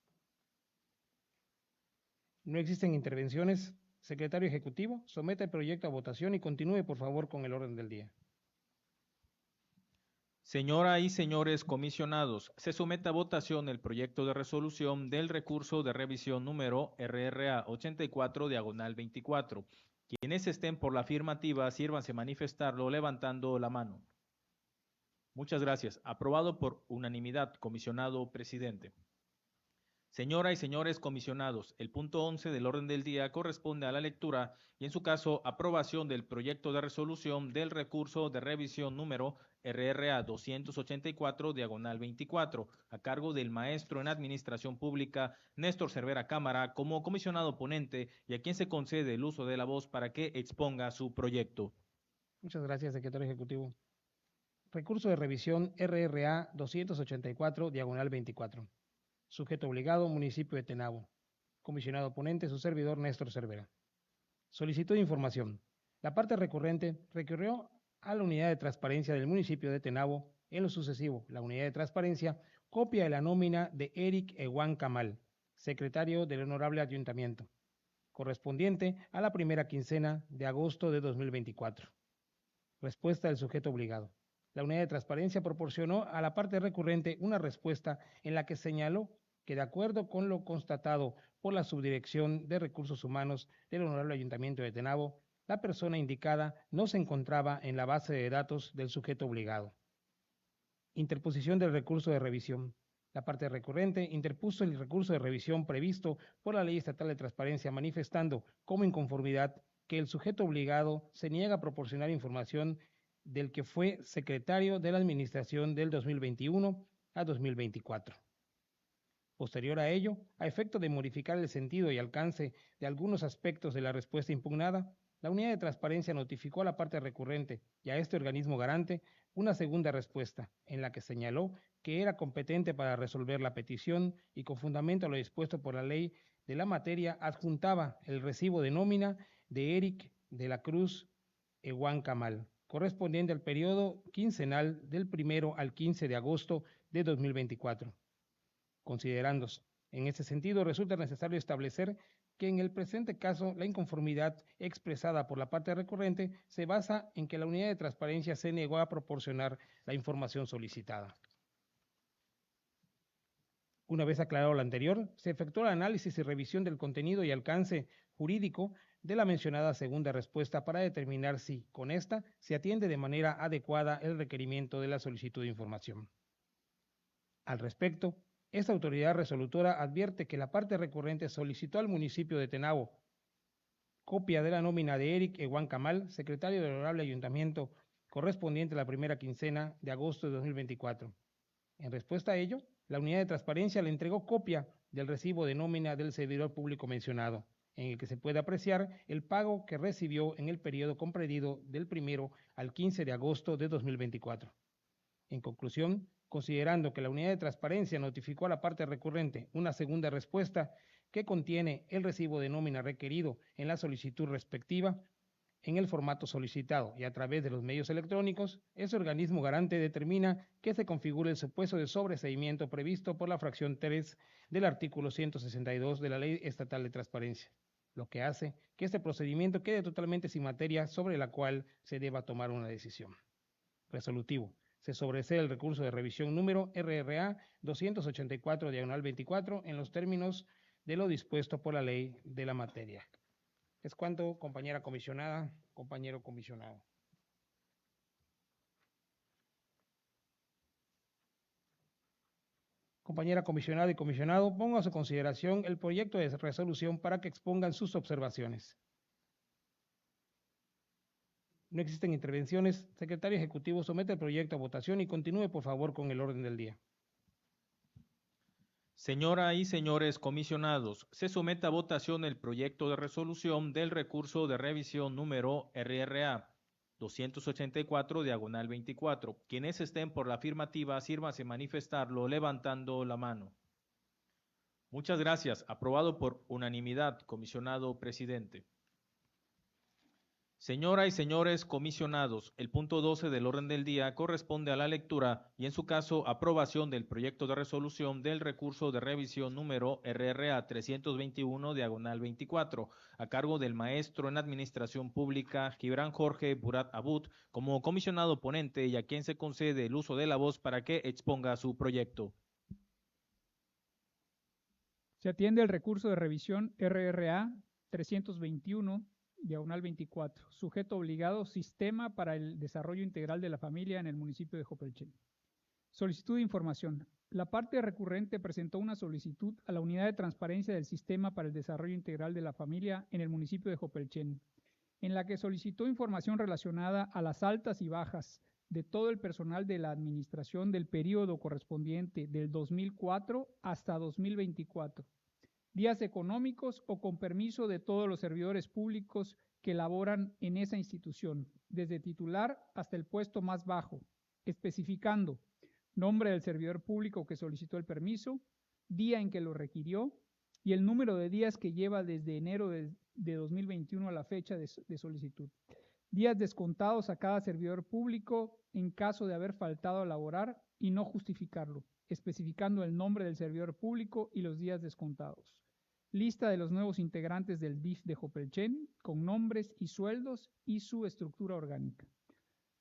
[SPEAKER 1] No existen intervenciones. Secretario Ejecutivo, someta el proyecto a votación y continúe, por favor, con el orden del día.
[SPEAKER 2] Señoras y señores comisionados, se somete a votación el proyecto de resolución del recurso de revisión número RRA 84/24. Quienes estén por la afirmativa, sírvanse manifestarlo levantando la mano. Muchas gracias. Aprobado por unanimidad, comisionado presidente. Señoras y señores comisionados, el punto 11 del orden del día corresponde a la lectura y, en su caso, aprobación del proyecto de resolución del recurso de revisión número RRA 284/24, a cargo del maestro en Administración Pública Néstor Cervera Cámara, como comisionado ponente, y a quien se concede el uso de la voz para que exponga su proyecto.
[SPEAKER 1] Muchas gracias, secretario Ejecutivo. Recurso de revisión RRA 284/24. Sujeto obligado, municipio de Tenabo. Comisionado ponente, su servidor Néstor Cervera. Solicitud de información. La parte recurrente recurrió a la unidad de transparencia del municipio de Tenabo. En lo sucesivo, la unidad de transparencia copia de la nómina de Eric Ewan Kamal, secretario del Honorable Ayuntamiento, correspondiente a la primera quincena de agosto de 2024. Respuesta del sujeto obligado. La unidad de transparencia proporcionó a la parte recurrente una respuesta en la que señaló que, de acuerdo con lo constatado por la Subdirección de Recursos Humanos del Honorable Ayuntamiento de Tenabo, la persona indicada no se encontraba en la base de datos del sujeto obligado. Interposición del recurso de revisión. La parte recurrente interpuso el recurso de revisión previsto por la Ley Estatal de Transparencia, manifestando como inconformidad que el sujeto obligado se niega a proporcionar información del que fue secretario de la Administración del 2021 a 2024. Posterior a ello, a efecto de modificar el sentido y alcance de algunos aspectos de la respuesta impugnada, la unidad de transparencia notificó a la parte recurrente y a este organismo garante una segunda respuesta, en la que señaló que era competente para resolver la petición y con fundamento a lo dispuesto por la ley de la materia adjuntaba el recibo de nómina de Eric de la Cruz Eguán Camal, correspondiente al periodo quincenal del 1 al 15 de agosto de 2024. Considerándose en ese sentido, resulta necesario establecer que en el presente caso la inconformidad expresada por la parte recurrente se basa en que la unidad de transparencia se negó a proporcionar la información solicitada. Una vez aclarado lo anterior, se efectuó el análisis y revisión del contenido y alcance jurídico de la mencionada segunda respuesta para determinar si, con esta, se atiende de manera adecuada el requerimiento de la solicitud de información. Al respecto, esta autoridad resolutora advierte que la parte recurrente solicitó al municipio de Tenabo copia de la nómina de Eric Eguán Camal, secretario del Honorable Ayuntamiento, correspondiente a la primera quincena de agosto de 2024. En respuesta a ello, la unidad de transparencia le entregó copia del recibo de nómina del servidor público mencionado, en el que se puede apreciar el pago que recibió en el periodo comprendido del 1 al 15 de agosto de 2024. En conclusión, considerando que la unidad de transparencia notificó a la parte recurrente una segunda respuesta que contiene el recibo de nómina requerido en la solicitud respectiva, en el formato solicitado y a través de los medios electrónicos, ese organismo garante determina que se configure el supuesto de sobreseimiento previsto por la fracción 3 del artículo 162 de la Ley Estatal de Transparencia, lo que hace que este procedimiento quede totalmente sin materia sobre la cual se deba tomar una decisión. Resolutivo. Se sobresee el recurso de revisión número RRA 284/24 en los términos de lo dispuesto por la ley de la materia. Es cuanto, compañera comisionada, compañero comisionado. Compañera comisionada y comisionado, pongo a su consideración el proyecto de resolución para que expongan sus observaciones. No existen intervenciones. Secretario Ejecutivo, somete el proyecto a votación y continúe, por favor, con el orden del día.
[SPEAKER 2] Señora y señores comisionados, se somete a votación el proyecto de resolución del recurso de revisión número RRA 284/24. Quienes estén por la afirmativa, sírvanse manifestarlo levantando la mano. Muchas gracias. Aprobado por unanimidad, comisionado presidente. Señoras y señores comisionados, el punto 12 del orden del día corresponde a la lectura y, en su caso, aprobación del proyecto de resolución del recurso de revisión número RRA 321/24, a cargo del maestro en Administración Pública Gibran Jorge Burat Abud, como comisionado ponente y a quien se concede el uso de la voz para que exponga su proyecto.
[SPEAKER 4] Se atiende el recurso de revisión RRA 321/24, sujeto obligado Sistema para el Desarrollo Integral de la Familia en el municipio de Jopelchen. Solicitud de información. La parte recurrente presentó una solicitud a la Unidad de Transparencia del Sistema para el Desarrollo Integral de la Familia en el municipio de Jopelchen, en la que solicitó información relacionada a las altas y bajas de todo el personal de la administración del periodo correspondiente del 2004 hasta 2024. Días económicos o con permiso de todos los servidores públicos que laboran en esa institución, desde titular hasta el puesto más bajo, especificando nombre del servidor público que solicitó el permiso, día en que lo requirió y el número de días que lleva desde enero de 2021 a la fecha de solicitud. Días descontados a cada servidor público en caso de haber faltado a laborar y no justificarlo, especificando el nombre del servidor público y los días descontados. Lista de los nuevos integrantes del DIF de Jopelchen, con nombres y sueldos y su estructura orgánica.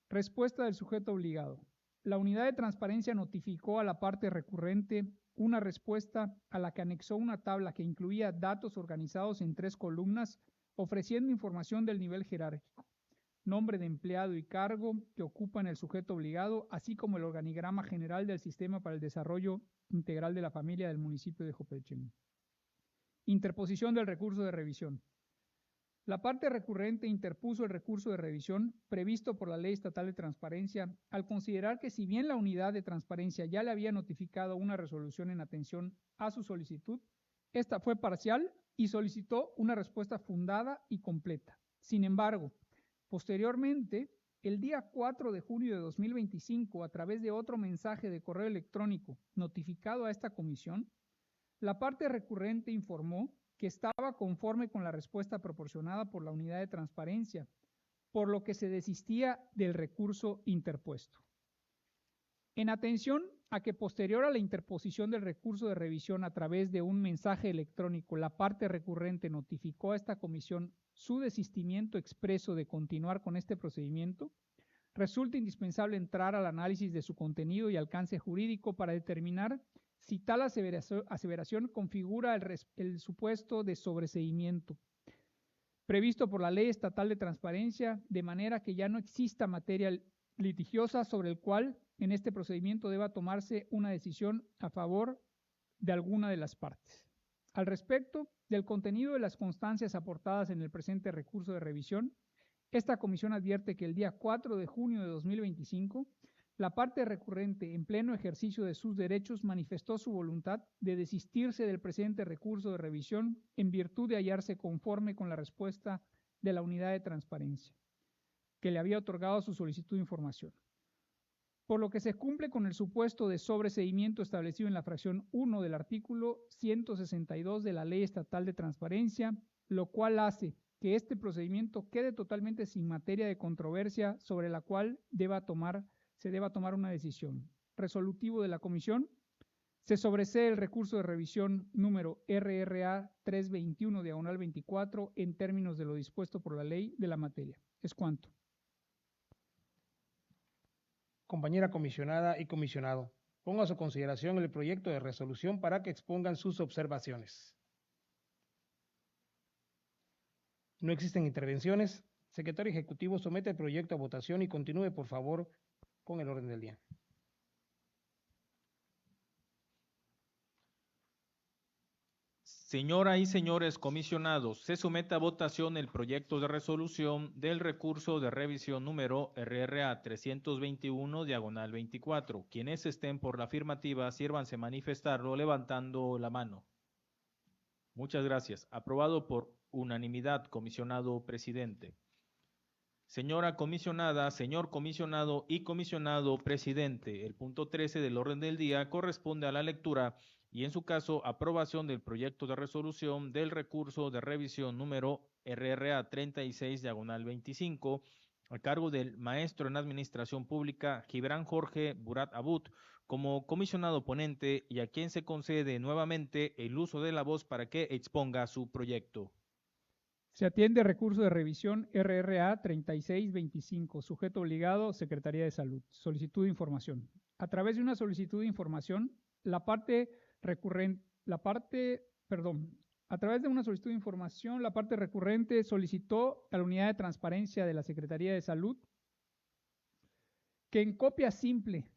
[SPEAKER 4] Respuesta del sujeto obligado. La unidad de transparencia notificó a la parte recurrente una respuesta a la que anexó una tabla que incluía datos organizados en 3 columnas, ofreciendo información del nivel jerárquico, nombre de empleado y cargo que ocupan el sujeto obligado, así como el organigrama general del Sistema para el Desarrollo Integral de la Familia del municipio de Jopelchen. Interposición del recurso de revisión. La parte recurrente interpuso el recurso de revisión previsto por la Ley Estatal de Transparencia al considerar que, si bien la unidad de transparencia ya le había notificado una resolución en atención a su solicitud, esta fue parcial y solicitó una respuesta fundada y completa, Sin embargo, posteriormente, el día 4 de junio de 2025, a través de otro mensaje de correo electrónico notificado a esta comisión, la parte recurrente informó que estaba conforme con la respuesta proporcionada por la unidad de transparencia, por lo que se desistía del recurso interpuesto. En atención a que posterior a la interposición del recurso de revisión a través de un mensaje electrónico, la parte recurrente notificó a esta comisión su desistimiento expreso de continuar con este procedimiento, resulta indispensable entrar al análisis de su contenido y alcance jurídico para determinar si tal aseveración configura el supuesto de sobreseimiento previsto por la Ley Estatal de Transparencia, de manera que ya no exista materia litigiosa sobre el cual en este procedimiento deba tomarse una decisión a favor de alguna de las partes. Al respecto del contenido de las constancias aportadas en el presente recurso de revisión, esta comisión advierte que el día 4 de junio de 2025, la parte recurrente, en pleno ejercicio de sus derechos, manifestó su voluntad de desistirse del presente recurso de revisión en virtud de hallarse conforme con la respuesta de la unidad de transparencia, que le había otorgado su solicitud de información. Por lo que se cumple con el supuesto de sobreseimiento establecido en la fracción 1 del artículo 162 de la Ley Estatal de Transparencia, lo cual hace que este procedimiento quede totalmente sin materia de controversia sobre la cual se deba tomar una decisión. Resolutivo de la comisión, se sobresee el recurso de revisión número RRA 321/24 en términos de lo dispuesto por la ley de la materia. Es cuanto.
[SPEAKER 1] Compañera comisionada y comisionado, pongo a su consideración el proyecto de resolución para que expongan sus observaciones. No existen intervenciones. Secretario Ejecutivo, somete el proyecto a votación y continúe, por favor, con el orden del día.
[SPEAKER 2] Señoras y señores comisionados, se somete a votación el proyecto de resolución del recurso de revisión número RRA 321/24. Quienes estén por la afirmativa, sírvanse manifestarlo levantando la mano. Muchas gracias. Aprobado por unanimidad, comisionado presidente. Señora comisionada, señor comisionado y comisionado presidente, el punto 13 del orden del día corresponde a la lectura y, en su caso, aprobación del proyecto de resolución del recurso de revisión número RRA 36/25 a cargo del maestro en Administración Pública Gibran Jorge Burat Abut como comisionado ponente, y a quien se concede nuevamente el uso de la voz para que exponga su proyecto.
[SPEAKER 4] Se atiende recurso de revisión RRA 3625, sujeto obligado, Secretaría de Salud. Solicitud de información. A través de una solicitud de información, la parte recurrente solicitó a la unidad de transparencia de la Secretaría de Salud que en copia simple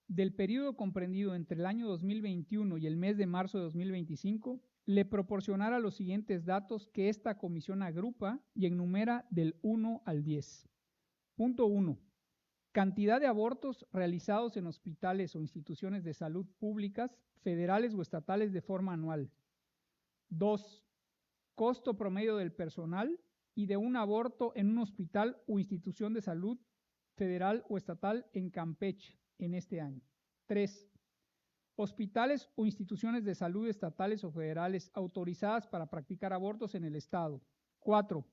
[SPEAKER 4] del periodo comprendido entre el año 2021 y el mes de marzo de 2025, le proporcionara los siguientes datos que esta comisión agrupa y enumera del 1 al 10. Punto 1. Cantidad de abortos realizados en hospitales o instituciones de salud públicas, federales o estatales de forma anual. 2. Costo promedio del personal y de un aborto en un hospital o institución de salud federal o estatal en Campeche en este año. 3. Hospitales o instituciones de salud estatales o federales autorizadas para practicar abortos en el estado. 4.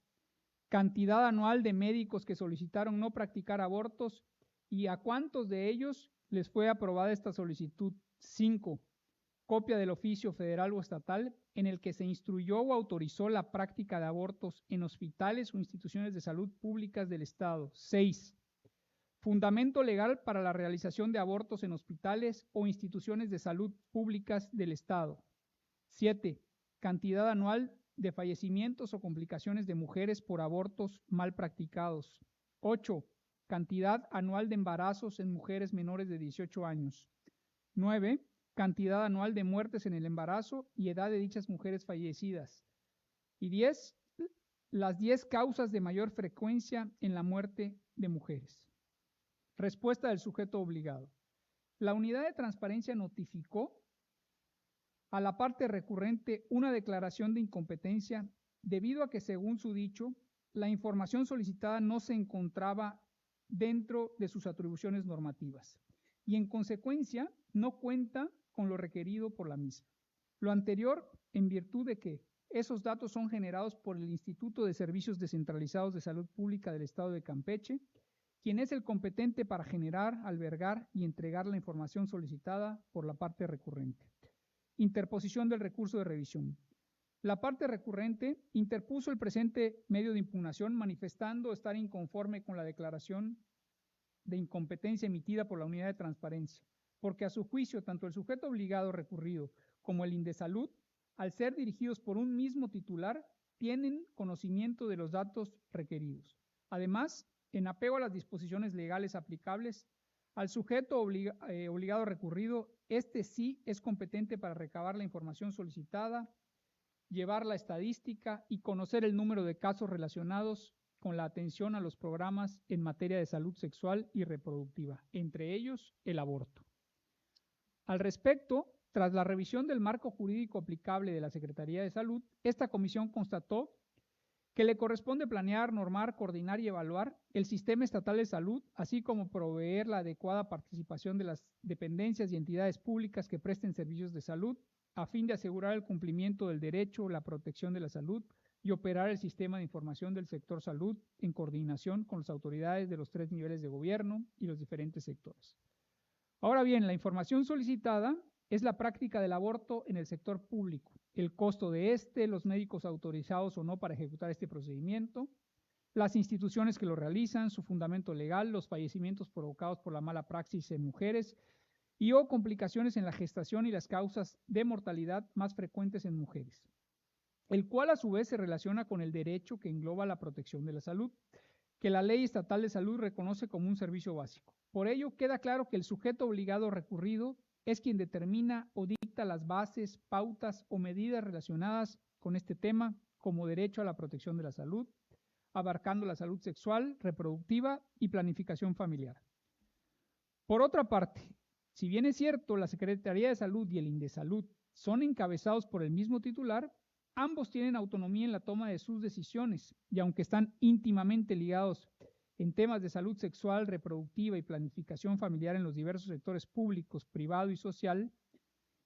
[SPEAKER 4] Cantidad anual de médicos que solicitaron no practicar abortos y a cuántos de ellos les fue aprobada esta solicitud. 5. Copia del oficio federal o estatal en el que se instruyó o autorizó la práctica de abortos en hospitales o instituciones de salud públicas del estado. 6. Fundamento legal para la realización de abortos en hospitales o instituciones de salud públicas del Estado. 7. Cantidad anual de fallecimientos o complicaciones de mujeres por abortos mal practicados. 8. Cantidad anual de embarazos en mujeres menores de 18 años. 9. Cantidad anual de muertes en el embarazo y edad de dichas mujeres fallecidas. Y 10. Las 10 causas de mayor frecuencia en la muerte de mujeres. Respuesta del sujeto obligado. La unidad de transparencia notificó a la parte recurrente una declaración de incompetencia debido a que, según su dicho, la información solicitada no se encontraba dentro de sus atribuciones normativas y en consecuencia no cuenta con lo requerido por la misma. Lo anterior en virtud de que esos datos son generados por el Instituto de Servicios Descentralizados de Salud Pública del Estado de Campeche, quien es el competente para generar, albergar y entregar la información solicitada por la parte recurrente. Interposición del recurso de revisión. La parte recurrente interpuso el presente medio de impugnación manifestando estar inconforme con la declaración de incompetencia emitida por la Unidad de Transparencia, porque a su juicio tanto el sujeto obligado recurrido como el Indesalud, al ser dirigidos por un mismo titular, tienen conocimiento de los datos requeridos. Además, en apego a las disposiciones legales aplicables, al sujeto obligado recurrido, este sí es competente para recabar la información solicitada, llevar la estadística y conocer el número de casos relacionados con la atención a los programas en materia de salud sexual y reproductiva, entre ellos el aborto. Al respecto, tras la revisión del marco jurídico aplicable de la Secretaría de Salud, esta comisión constató que le corresponde planear, normar, coordinar y evaluar el sistema estatal de salud, así como proveer la adecuada participación de las dependencias y entidades públicas que presten servicios de salud, a fin de asegurar el cumplimiento del derecho, la protección de la salud y operar el sistema de información del sector salud en coordinación con las autoridades de los 3 niveles de gobierno y los diferentes sectores. Ahora bien, la información solicitada es la práctica del aborto en el sector público, el costo de los médicos autorizados o no para ejecutar este procedimiento, las instituciones que lo realizan, su fundamento legal, los fallecimientos provocados por la mala praxis en mujeres y o complicaciones en la gestación y las causas de mortalidad más frecuentes en mujeres, el cual a su vez se relaciona con el derecho que engloba la protección de la salud, que la Ley Estatal de Salud reconoce como un servicio básico. Por ello, queda claro que el sujeto obligado recurrido es quien determina o dicta las bases, pautas o medidas relacionadas con este tema como derecho a la protección de la salud, abarcando la salud sexual, reproductiva y planificación familiar. Por otra parte, si bien es cierto, la Secretaría de Salud y el Indesalud son encabezados por el mismo titular, ambos tienen autonomía en la toma de sus decisiones y aunque están íntimamente ligados en temas de salud sexual, reproductiva y planificación familiar en los diversos sectores públicos, privado y social,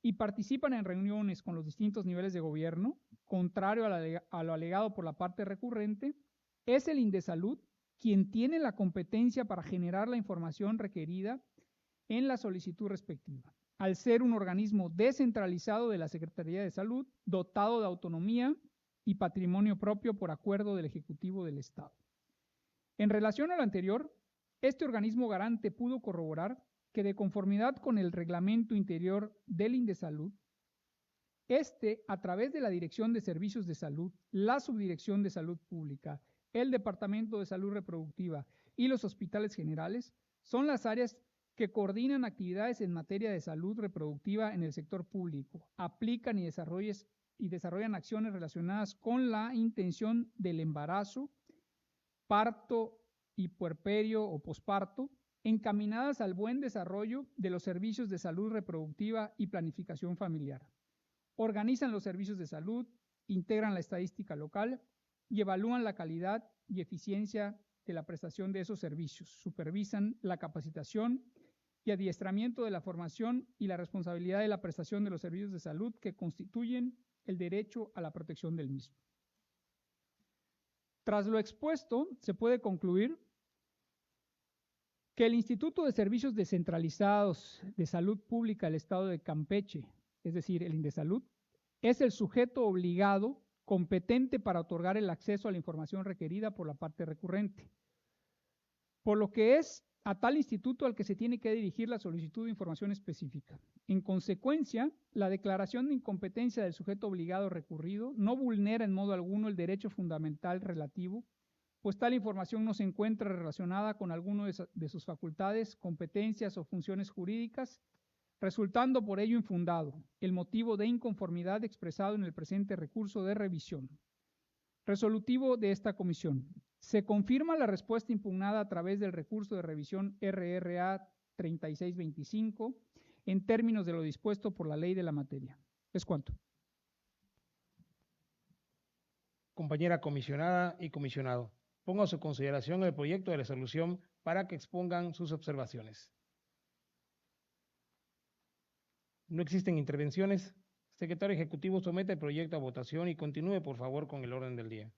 [SPEAKER 4] y participan en reuniones con los distintos niveles de gobierno, contrario a lo alegado por la parte recurrente, es el Indesalud quien tiene la competencia para generar la información requerida en la solicitud respectiva, al ser un organismo descentralizado de la Secretaría de Salud, dotado de autonomía y patrimonio propio por acuerdo del Ejecutivo del Estado. En relación a lo anterior, este organismo garante pudo corroborar que de conformidad con el reglamento interior del Indesalud, a través de la Dirección de Servicios de Salud, la Subdirección de Salud Pública, el Departamento de Salud Reproductiva y los hospitales generales, son las áreas que coordinan actividades en materia de salud reproductiva en el sector público, aplican y desarrollan acciones relacionadas con la intención del embarazo, parto y puerperio o posparto, encaminadas al buen desarrollo de los servicios de salud reproductiva y planificación familiar. Organizan los servicios de salud, integran la estadística local y evalúan la calidad y eficiencia de la prestación de esos servicios, supervisan la capacitación y adiestramiento de la formación y la responsabilidad de la prestación de los servicios de salud que constituyen el derecho a la protección del mismo. Tras lo expuesto, se puede concluir que el Instituto de Servicios Descentralizados de Salud Pública del Estado de Campeche, es decir, el Indesalud, es el sujeto obligado competente para otorgar el acceso a la información requerida por la parte recurrente, por lo que es a tal instituto al que se tiene que dirigir la solicitud de información específica. En consecuencia, la declaración de incompetencia del sujeto obligado recurrido no vulnera en modo alguno el derecho fundamental relativo, pues tal información no se encuentra relacionada con alguno de sus facultades, competencias o funciones jurídicas, resultando por ello infundado el motivo de inconformidad expresado en el presente recurso de revisión. Resolutivo de esta comisión. Se confirma la respuesta impugnada a través del recurso de revisión RRA 3625 en términos de lo dispuesto por la ley de la materia. ¿Es cuánto?
[SPEAKER 1] Compañera comisionada y comisionado, pongo a su consideración el proyecto de resolución para que expongan sus observaciones. No existen intervenciones. Secretario Ejecutivo, somete el proyecto a votación y continúe, por favor, con el orden del día.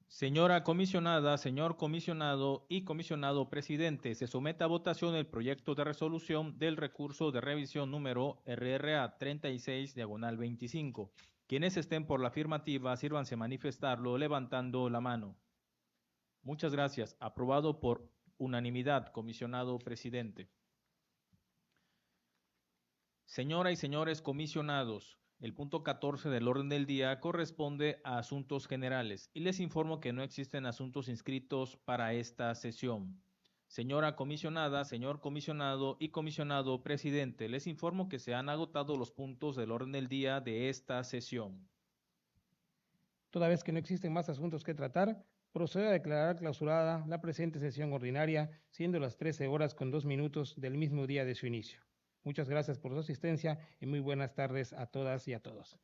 [SPEAKER 2] Señora comisionada, señor comisionado y comisionado presidente, se somete a votación el proyecto de resolución del recurso de revisión número RRA 36/25. Quienes estén por la afirmativa, sírvanse manifestarlo levantando la mano. Muchas gracias. Aprobado por unanimidad, comisionado presidente. Señoras y señores comisionados, el punto 14 del orden del día corresponde a asuntos generales y les informo que no existen asuntos inscritos para esta sesión. Señora comisionada, señor comisionado y comisionado presidente, les informo que se han agotado los puntos del orden del día de esta sesión.
[SPEAKER 1] Toda vez que no existen más asuntos que tratar, procedo a declarar clausurada la presente sesión ordinaria, siendo las 13:02 del mismo día de su inicio. Muchas gracias por su asistencia y muy buenas tardes a todas y a todos.